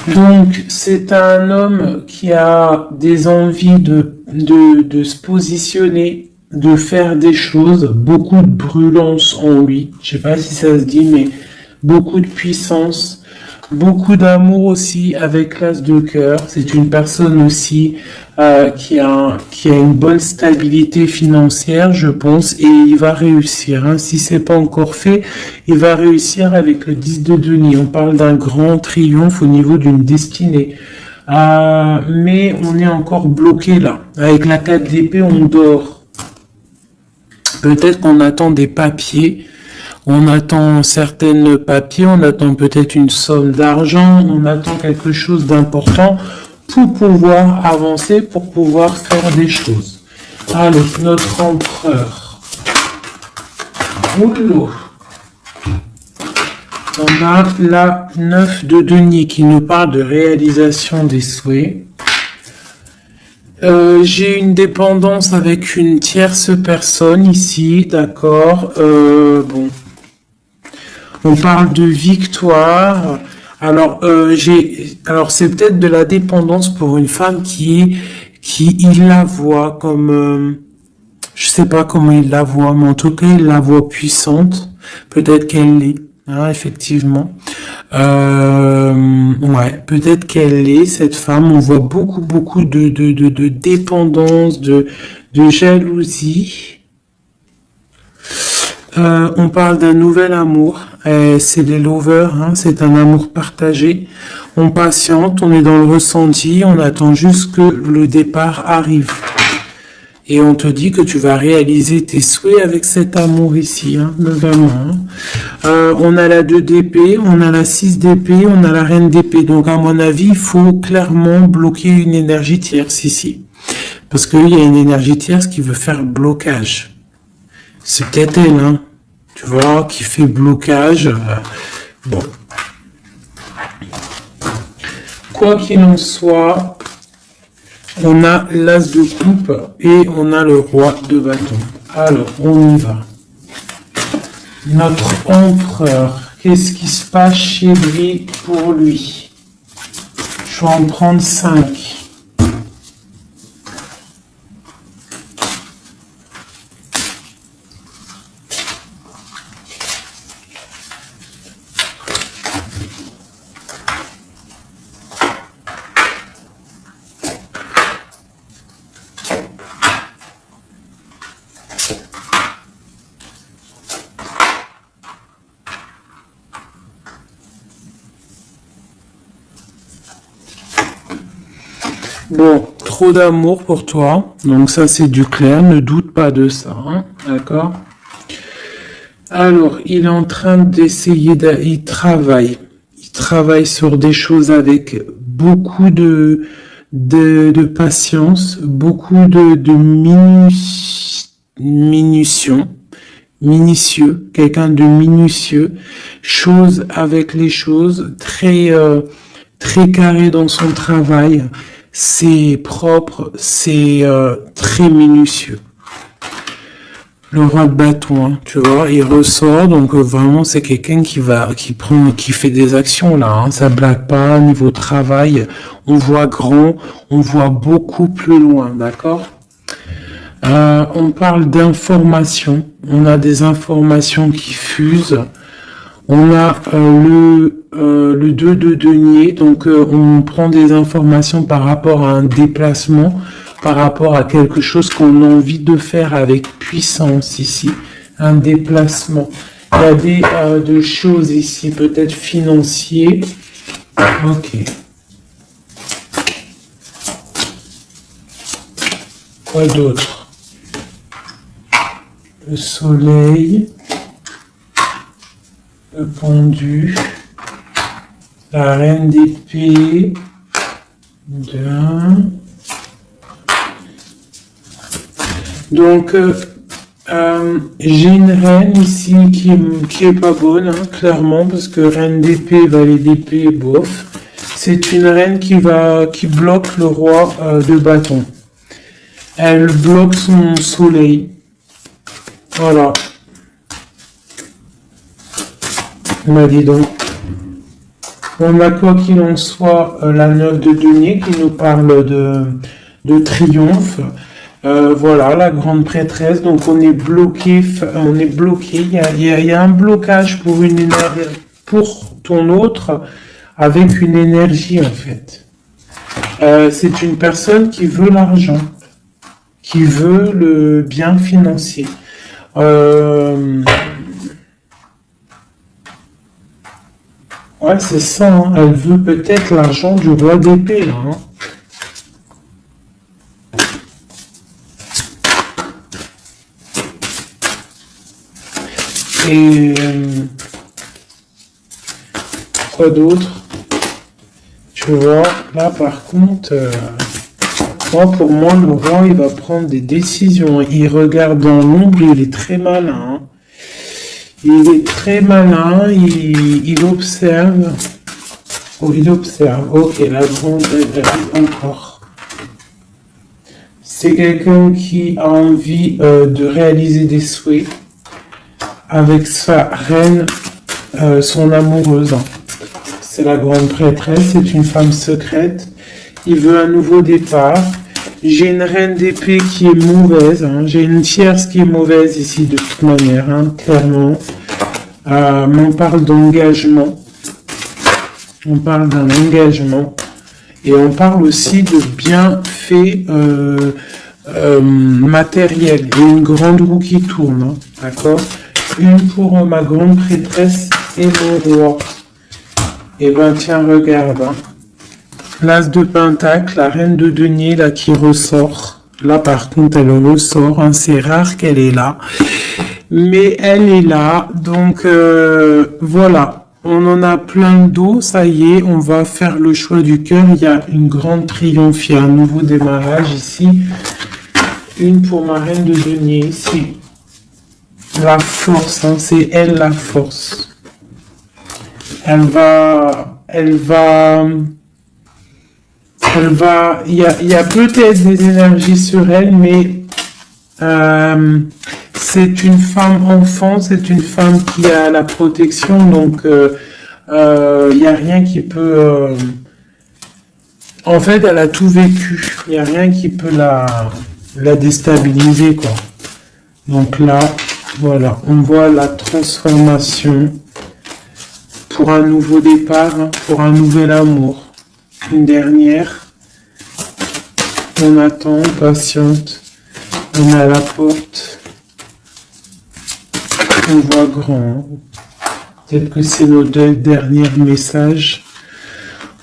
donc c'est un homme qui a des envies de se positionner, de faire des choses, beaucoup de brûlance en lui. Je sais pas si ça se dit, mais beaucoup de puissance. Beaucoup d'amour aussi avec l'as de cœur. C'est une personne aussi qui a une bonne stabilité financière, je pense, et il va réussir. Hein. Si c'est pas encore fait, il va réussir avec le 10 de denier. On parle d'un grand triomphe au niveau d'une destinée. Mais on est encore bloqué là. Avec la 4 d'épée, on dort. Peut-être qu'on attend des papiers. On attend certains papiers, on attend peut-être une somme d'argent, on attend quelque chose d'important pour pouvoir avancer, pour pouvoir faire des choses. Allez, notre empereur. Oulou. On a la 9 de denier qui nous parle de réalisation des souhaits. J'ai une dépendance avec une tierce personne ici, d'accord. Bon. On parle de victoire. Alors, c'est peut-être de la dépendance pour une femme qui il la voit comme, je sais pas comment il la voit, mais en tout cas, il la voit puissante. Peut-être qu'elle l'est, hein, effectivement. Ouais, peut-être qu'elle l'est, cette femme. On voit beaucoup de dépendance, de jalousie. On parle d'un nouvel amour, c'est les lovers, hein, c'est un amour partagé. On patiente, on est dans le ressenti, on attend juste que le départ arrive. Et on te dit que tu vas réaliser tes souhaits avec cet amour ici, hein, vraiment. Hein. On a la 2 d'épée, on a la 6 d'épée, on a la reine d'épée. Donc à mon avis, il faut clairement bloquer une énergie tierce ici. Parce qu'il y a une énergie tierce qui veut faire blocage. C'est peut-être elle, hein, tu vois, qui fait blocage. Bon. Quoi qu'il en soit, on a l'as de coupe et on a le roi de bâton. Alors, on y va. Notre empereur, qu'est-ce qui se passe chez lui pour lui? Je vais en prendre 5. Bon, trop d'amour pour toi. Donc ça, c'est du clair. Ne doute pas de ça. Hein, d'accord? Alors, il est en train d'essayer il travaille. Il travaille sur des choses avec beaucoup de patience, beaucoup de minutieux, quelqu'un de minutieux, chose avec les choses, très carré dans son travail. C'est propre, c'est très minutieux. Le roi de bâton, hein, tu vois, il ressort, donc vraiment c'est quelqu'un qui fait des actions là, hein, ça blague pas. Niveau travail, on voit grand, on voit beaucoup plus loin, d'accord. On parle d'informations, on a des informations qui fusent. On a le 2 de denier, donc on prend des informations par rapport à un déplacement, par rapport à quelque chose qu'on a envie de faire avec puissance ici, un déplacement. Il y a des choses ici, peut-être financiers. Ok. Quoi d'autre? Le soleil. Le pendu, la reine d'épée, donc j'ai une reine ici qui est pas bonne, hein, clairement, parce que reine d'épée, valet d'épée, bof. C'est une reine qui bloque le roi de bâton. Elle bloque son soleil. Voilà. Bah dis donc. On a quoi qu'il en soit la 9 de denier qui nous parle de triomphe. Voilà, la grande prêtresse. Donc on est bloqué. Il y a un blocage pour ton autre avec une énergie en fait. C'est une personne qui veut l'argent, qui veut le bien financier. Ouais, c'est ça, hein. Elle veut peut-être l'argent du roi d'épée, là, hein. Et quoi d'autre? Tu vois, là par contre, pour moi, le roi, il va prendre des décisions. Il regarde dans l'ombre, il est très malin, hein. Il est très malin, il observe. Oh, il observe. Ok, la grande encore. C'est quelqu'un qui a envie de réaliser des souhaits avec sa reine, son amoureuse. C'est la grande prêtresse, c'est une femme secrète. Il veut un nouveau départ. J'ai une reine d'épée qui est mauvaise, hein. J'ai une tierce qui est mauvaise ici de toute manière, hein, clairement. On parle d'engagement. On parle d'un engagement. Et on parle aussi de bienfaits matériels. Il y a une grande roue qui tourne, hein, d'accord? Une pour ma grande prêtresse et mon roi. Et ben tiens, regarde, hein. L'as de pentacle, la reine de denier, là, qui ressort. Là, par contre, elle ressort, hein. C'est rare qu'elle est là. Mais elle est là. Donc, voilà. On en a plein d'eau. Ça y est, on va faire le choix du cœur. Il y a une grande triomphe. Il y a un nouveau démarrage ici. Une pour ma reine de denier, ici. La force, hein. C'est elle, la force. Elle va, il y a peut-être des énergies sur elle, mais c'est une femme enfant, c'est une femme qui a la protection, donc il y a rien qui peut. En fait, elle a tout vécu. Il y a rien qui peut la déstabiliser, quoi. Donc là, voilà, on voit la transformation pour un nouveau départ, hein, pour un nouvel amour. Une dernière. On attend, on patiente. On est à la porte. On voit grand. Peut-être que c'est nos deux derniers messages.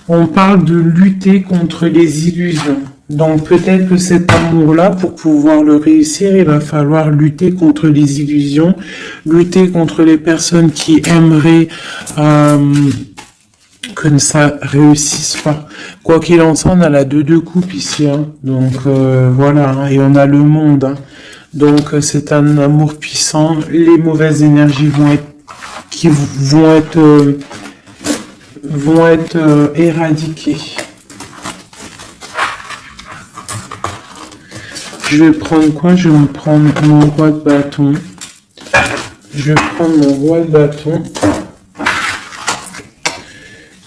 On parle de lutter contre les illusions. Donc peut-être que cet amour-là, pour pouvoir le réussir, il va falloir lutter contre les illusions, lutter contre les personnes qui aimeraient que ça réussisse pas. Quoi qu'il en soit, on a la deux coupes ici, hein. Donc voilà, hein, et on a le monde, hein. Donc c'est un amour puissant. Les mauvaises énergies vont être éradiquées. Je vais prendre quoi? Je vais me prendre mon roi de bâton. Je vais prendre mon roi de bâton.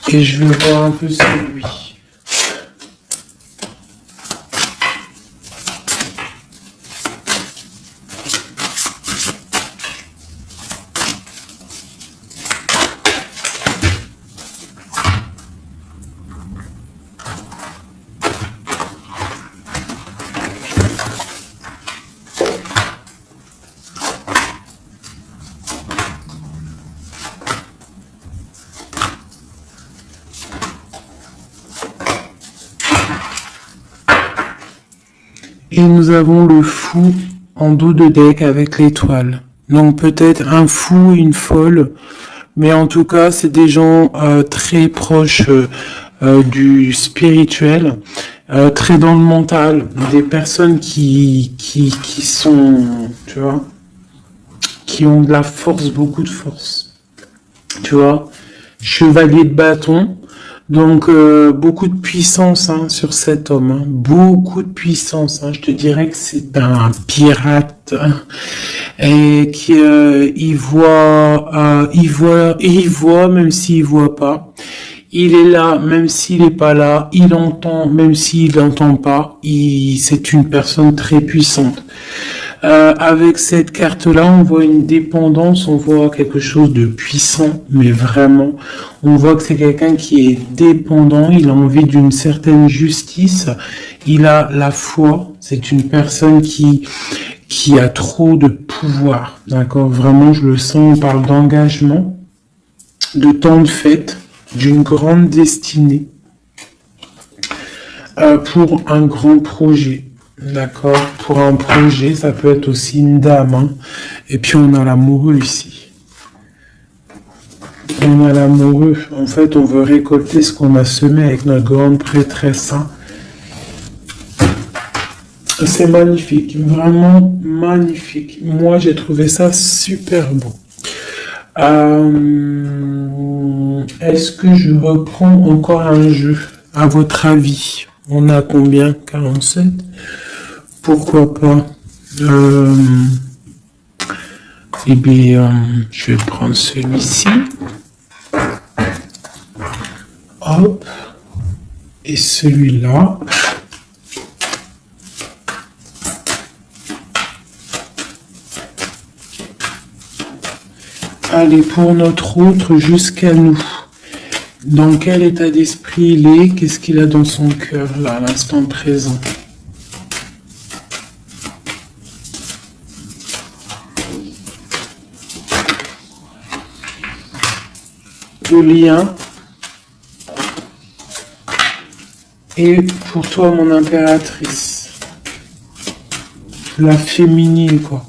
Et je vais voir un peu sur lui. Et nous avons le fou en dos de deck avec l'étoile. Donc peut-être un fou, une folle, mais en tout cas c'est des gens très proches du spirituel, très dans le mental, des personnes qui sont, tu vois, qui ont de la force, beaucoup de force, tu vois, chevalier de bâton. Donc beaucoup de puissance, hein, sur cet homme, hein. Beaucoup de puissance, hein. Je te dirais que c'est un pirate, hein, et qui il voit même s'il voit pas. Il est là même s'il est pas là. Il entend même s'il n'entend pas. C'est une personne très puissante. Avec cette carte-là, on voit une dépendance, on voit quelque chose de puissant, mais vraiment, on voit que c'est quelqu'un qui est dépendant, il a envie d'une certaine justice, il a la foi, c'est une personne qui a trop de pouvoir, d'accord? Vraiment, je le sens, on parle d'engagement, de temps de fête, d'une grande destinée, pour un grand projet. D'accord, pour un projet, ça peut être aussi une dame, hein. Et puis on a l'amoureux ici. On a l'amoureux. En fait, on veut récolter ce qu'on a semé avec notre grande prêtresse, hein. C'est magnifique, vraiment magnifique. Moi, j'ai trouvé ça super beau. Est-ce que je reprends encore un jeu? À votre avis, on a combien? 47? Pourquoi pas? Eh bien, je vais prendre celui-ci. Hop. Et celui-là. Allez, pour notre autre, jusqu'à nous. Dans quel état d'esprit il est? Qu'est-ce qu'il a dans son cœur, là, à l'instant présent? Le lien. Et pour toi, mon impératrice. La féminine, quoi.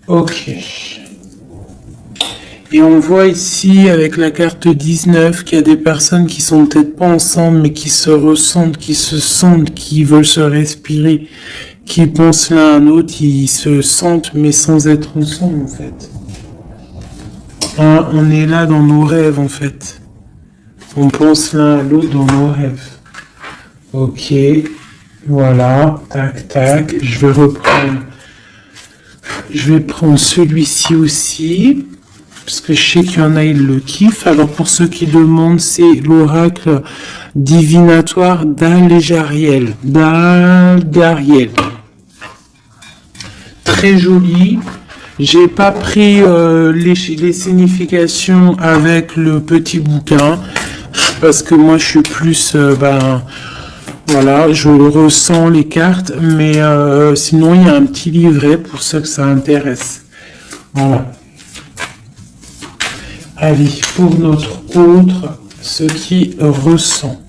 Ok. Et on voit ici, avec la carte 19, qu'il y a des personnes qui sont peut-être pas ensemble, mais qui se ressentent, qui se sentent, qui veulent se respirer, qui pensent l'un à l'autre, ils se sentent, mais sans être ensemble, en fait. Hein, on est là dans nos rêves, en fait. On pense l'un à l'autre dans nos rêves. Ok. Voilà. Tac, tac. Je vais reprendre. Je vais prendre celui-ci aussi, parce que je sais qu'il y en a, ils le kiffent. Alors pour ceux qui demandent, c'est l'oracle divinatoire d'Al-Jariel. D'Al-Jariel. Très joli. J'ai pas pris les significations avec le petit bouquin, parce que moi je suis plus... voilà, je ressens les cartes, mais sinon il y a un petit livret pour ceux que ça intéresse. Voilà. Allez, pour notre autre, ce qui ressent.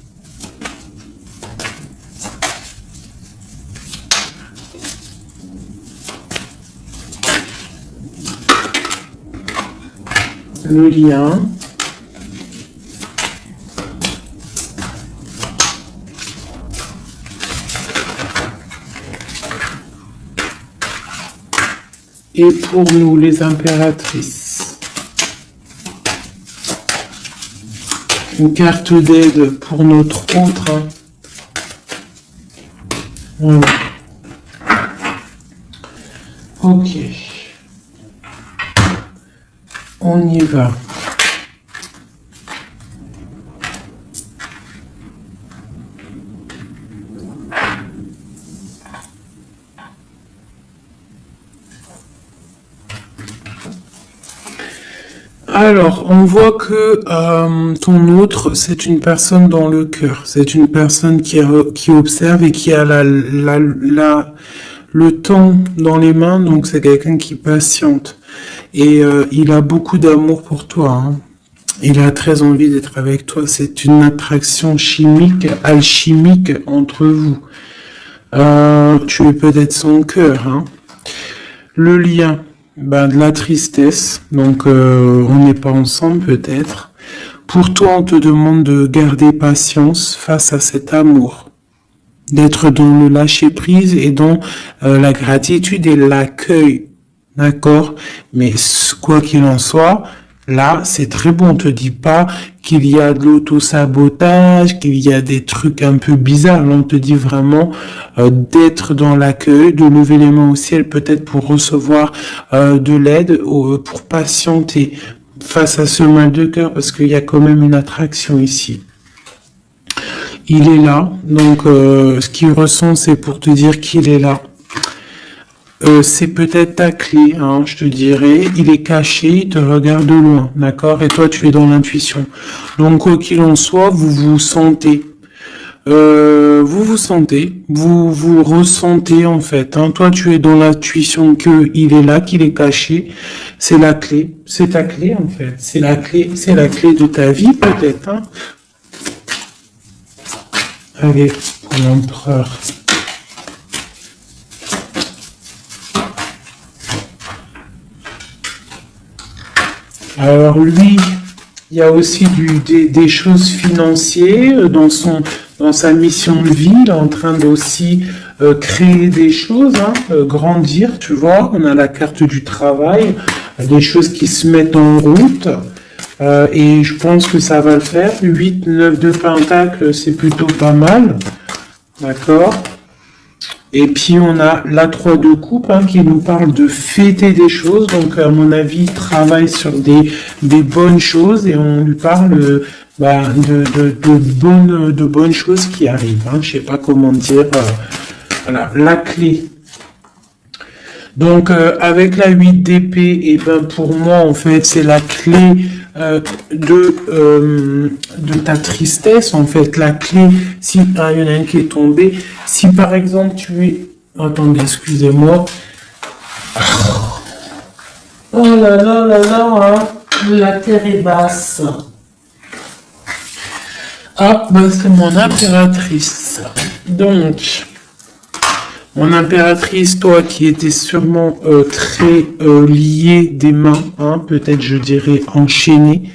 Le lien. Et pour nous, les impératrices, une carte d'aide pour notre autre. Hein. Voilà. Ok. On y va. Alors, on voit que ton autre, c'est une personne dans le cœur. C'est une personne qui observe et qui a le temps dans les mains. Donc, c'est quelqu'un qui patiente. Et il a beaucoup d'amour pour toi. Hein. Il a très envie d'être avec toi. C'est une attraction chimique, alchimique entre vous. Tu es peut-être son cœur. Hein. Le lien. De la tristesse, donc on n'est pas ensemble peut-être. Pour toi, on te demande de garder patience face à cet amour, d'être dans le lâcher-prise et dans la gratitude et l'accueil, d'accord? Mais quoi qu'il en soit, là, c'est très bon. On te dit pas qu'il y a de l'auto-sabotage, qu'il y a des trucs un peu bizarres. Là, on te dit vraiment d'être dans l'accueil, de lever les mains au ciel, peut-être pour recevoir de l'aide, pour patienter face à ce mal de cœur, parce qu'il y a quand même une attraction ici. Il est là. Donc, ce qu'il ressent, c'est pour te dire qu'il est là. C'est peut-être ta clé, hein, je te dirais. Il est caché, il te regarde de loin, d'accord? Et toi, tu es dans l'intuition. Donc, quoi qu'il en soit, vous vous sentez. Vous ressentez en fait. Hein. Toi, tu es dans l'intuition que il est là, qu'il est caché. C'est la clé. C'est ta clé en fait. C'est la clé de ta vie peut-être. Hein. Allez, l'empereur. Alors lui, il y a aussi des choses financières dans sa mission de vie. Il est en train d'aussi créer des choses, hein, grandir, tu vois. On a la carte du travail, des choses qui se mettent en route. Et je pense que ça va le faire. 8, 9 de Pentacle, c'est plutôt pas mal. D'accord. Et puis on a la 3 de coupe hein, qui nous parle de fêter des choses. Donc à mon avis, il travaille sur des bonnes choses et on lui parle de bonnes choses qui arrivent. Hein. Je sais pas comment dire. Voilà, la clé. Donc avec la 8 d'épée, et ben pour moi en fait c'est la clé de ta tristesse, en fait, la clé, si il y en a un qui est tombé, si par exemple tu es, attendez, excusez-moi, oh là là là là, hein, la terre est basse, ah, ben c'est mon impératrice, donc, mon impératrice, toi qui étais sûrement très liée des mains, hein, peut-être je dirais enchaînée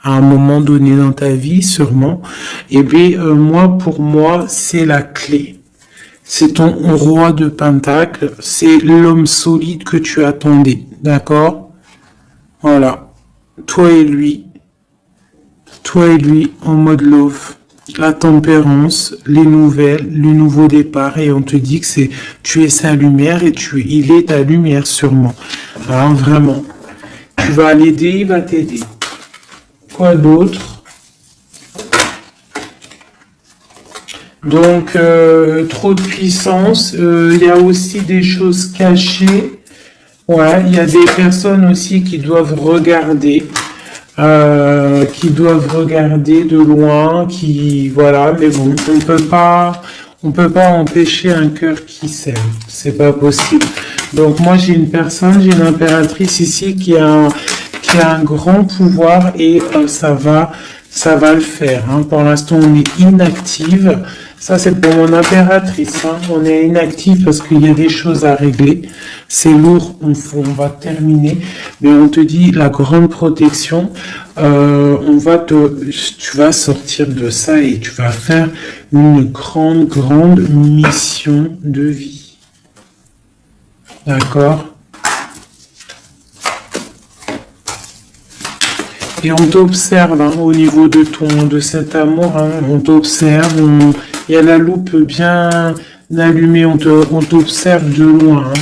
à un moment donné dans ta vie, sûrement. Et bien moi, pour moi, c'est la clé. C'est ton roi de Pentacle, c'est l'homme solide que tu attendais, d'accord? Voilà, toi et lui en mode love. La tempérance, les nouvelles, le nouveau départ, et on te dit que tu es sa lumière et il est ta lumière sûrement. Hein, vraiment. Tu vas l'aider, il va t'aider. Quoi d'autre? Donc, trop de puissance. Il y a aussi des choses cachées. Ouais, il y a des personnes aussi qui doivent regarder. De loin, voilà, mais bon, on peut pas empêcher un cœur qui s'aime, c'est pas possible. Donc moi j'ai une impératrice ici qui a un grand pouvoir et ça va le faire. Hein. Pour l'instant on est inactive. Ça, c'est pour mon impératrice. Hein. On est inactif parce qu'il y a des choses à régler. C'est lourd, on va terminer. Mais on te dit la grande protection. Tu vas sortir de ça et tu vas faire une grande mission de vie. D'accord? Et on t'observe hein, au niveau de cet amour. Hein, on t'observe. Il y a la loupe bien allumée. On t'observe de loin. Hein.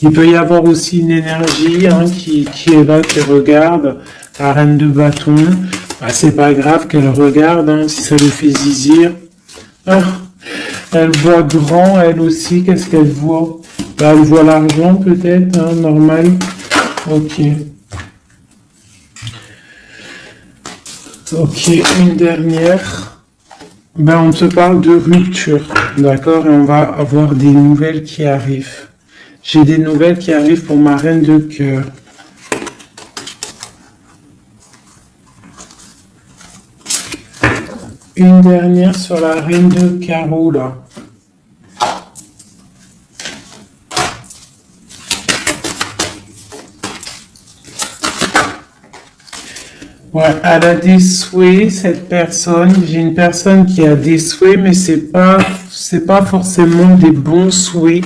Il peut y avoir aussi une énergie hein, qui est là, qui regarde. La reine de bâton. Bah, c'est pas grave qu'elle regarde hein, si ça lui fait zizir. Ah, elle voit grand, elle aussi. Qu'est-ce qu'elle voit? Bah, elle voit l'argent peut-être, hein, normal. Ok. Ok, une dernière. Ben, on te parle de rupture, d'accord? Et on va avoir des nouvelles qui arrivent. J'ai des nouvelles qui arrivent pour ma reine de cœur. Une dernière sur la reine de carreau, là. Ouais, elle a des souhaits, cette personne. J'ai une personne qui a des souhaits, mais c'est pas forcément des bons souhaits.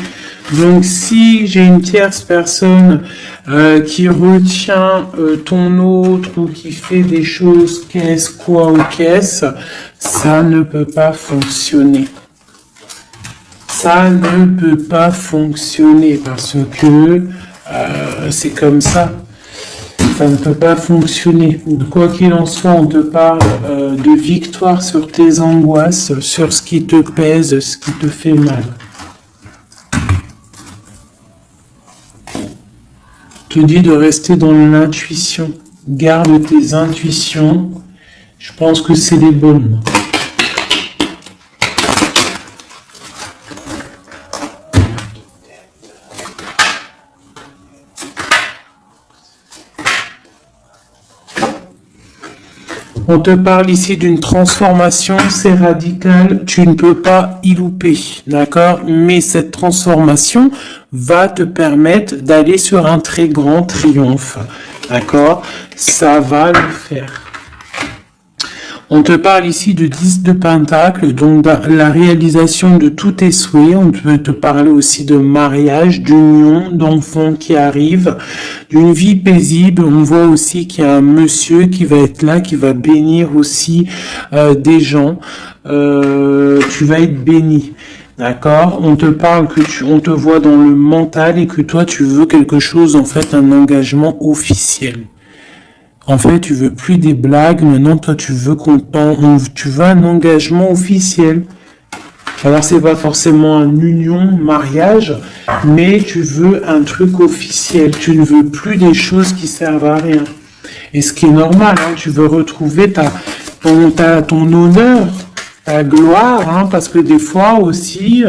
Donc, si j'ai une tierce personne qui retient ton autre ou qui fait des choses qu'est-ce, ça ne peut pas fonctionner. Ça ne peut pas fonctionner parce que c'est comme ça. ça ne peut pas fonctionner. Quoi qu'il en soit, on te parle de victoire sur tes angoisses, sur ce qui te pèse, ce qui te fait mal. Je te dis de rester dans l'intuition. Garde tes intuitions. Je pense que c'est les bonnes. On te parle ici d'une transformation, c'est radical, tu ne peux pas y louper, d'accord? Mais cette transformation va te permettre d'aller sur un très grand triomphe, d'accord? Ça va le faire. On te parle ici de 10 de Pentacle, donc la réalisation de tous tes souhaits. On peut te parler aussi de mariage, d'union, d'enfants qui arrivent, d'une vie paisible. On voit aussi qu'il y a un monsieur qui va être là, qui va bénir aussi des gens. Tu vas être béni. D'accord? On te parle on te voit dans le mental et que toi tu veux quelque chose, en fait, un engagement officiel. En fait, tu veux plus des blagues, maintenant toi tu veux tu veux un engagement officiel. Alors c'est pas forcément une union, mariage, mais tu veux un truc officiel. Tu ne veux plus des choses qui servent à rien. Et ce qui est normal, hein, tu veux retrouver ton honneur, ta gloire, hein, parce que des fois aussi,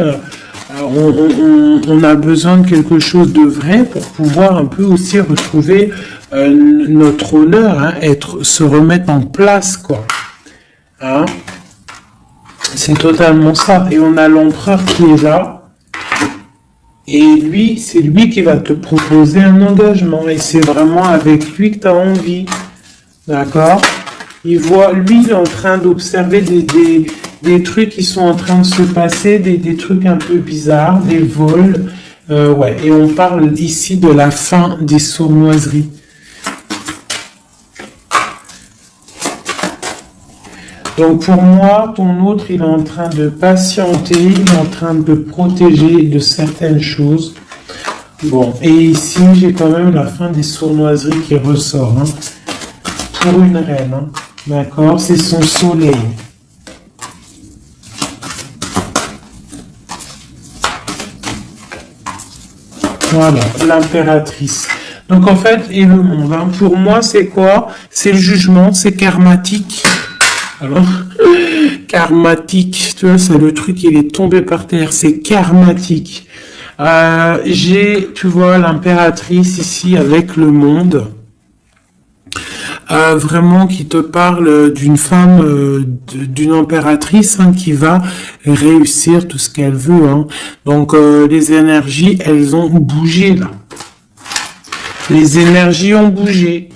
on a besoin de quelque chose de vrai pour pouvoir un peu aussi retrouver notre honneur, hein, se remettre en place, quoi. Hein? C'est totalement ça. Et on a l'empereur qui est là. Et lui, c'est lui qui va te proposer un engagement. Et c'est vraiment avec lui que tu as envie. D'accord? Lui, il est en train d'observer des trucs qui sont en train de se passer, des trucs un peu bizarres, des vols. Ouais. Et on parle ici de la fin des sournoiseries. Donc pour moi, ton autre, il est en train de patienter, il est en train de protéger de certaines choses. Bon, et ici, j'ai quand même la fin des sournoiseries qui ressort. Hein, pour une reine, hein, d'accord? C'est son soleil. Voilà, l'impératrice. Donc en fait, et le monde, hein, pour moi, c'est quoi? C'est le jugement, c'est karmatique. Alors, karmatique, tu vois, c'est le truc, il est tombé par terre, c'est karmatique. Tu vois, l'impératrice ici avec le monde, vraiment qui te parle d'une femme, d'une impératrice, hein, qui va réussir tout ce qu'elle veut. Hein. Donc, les énergies, elles ont bougé là. Les énergies ont bougé.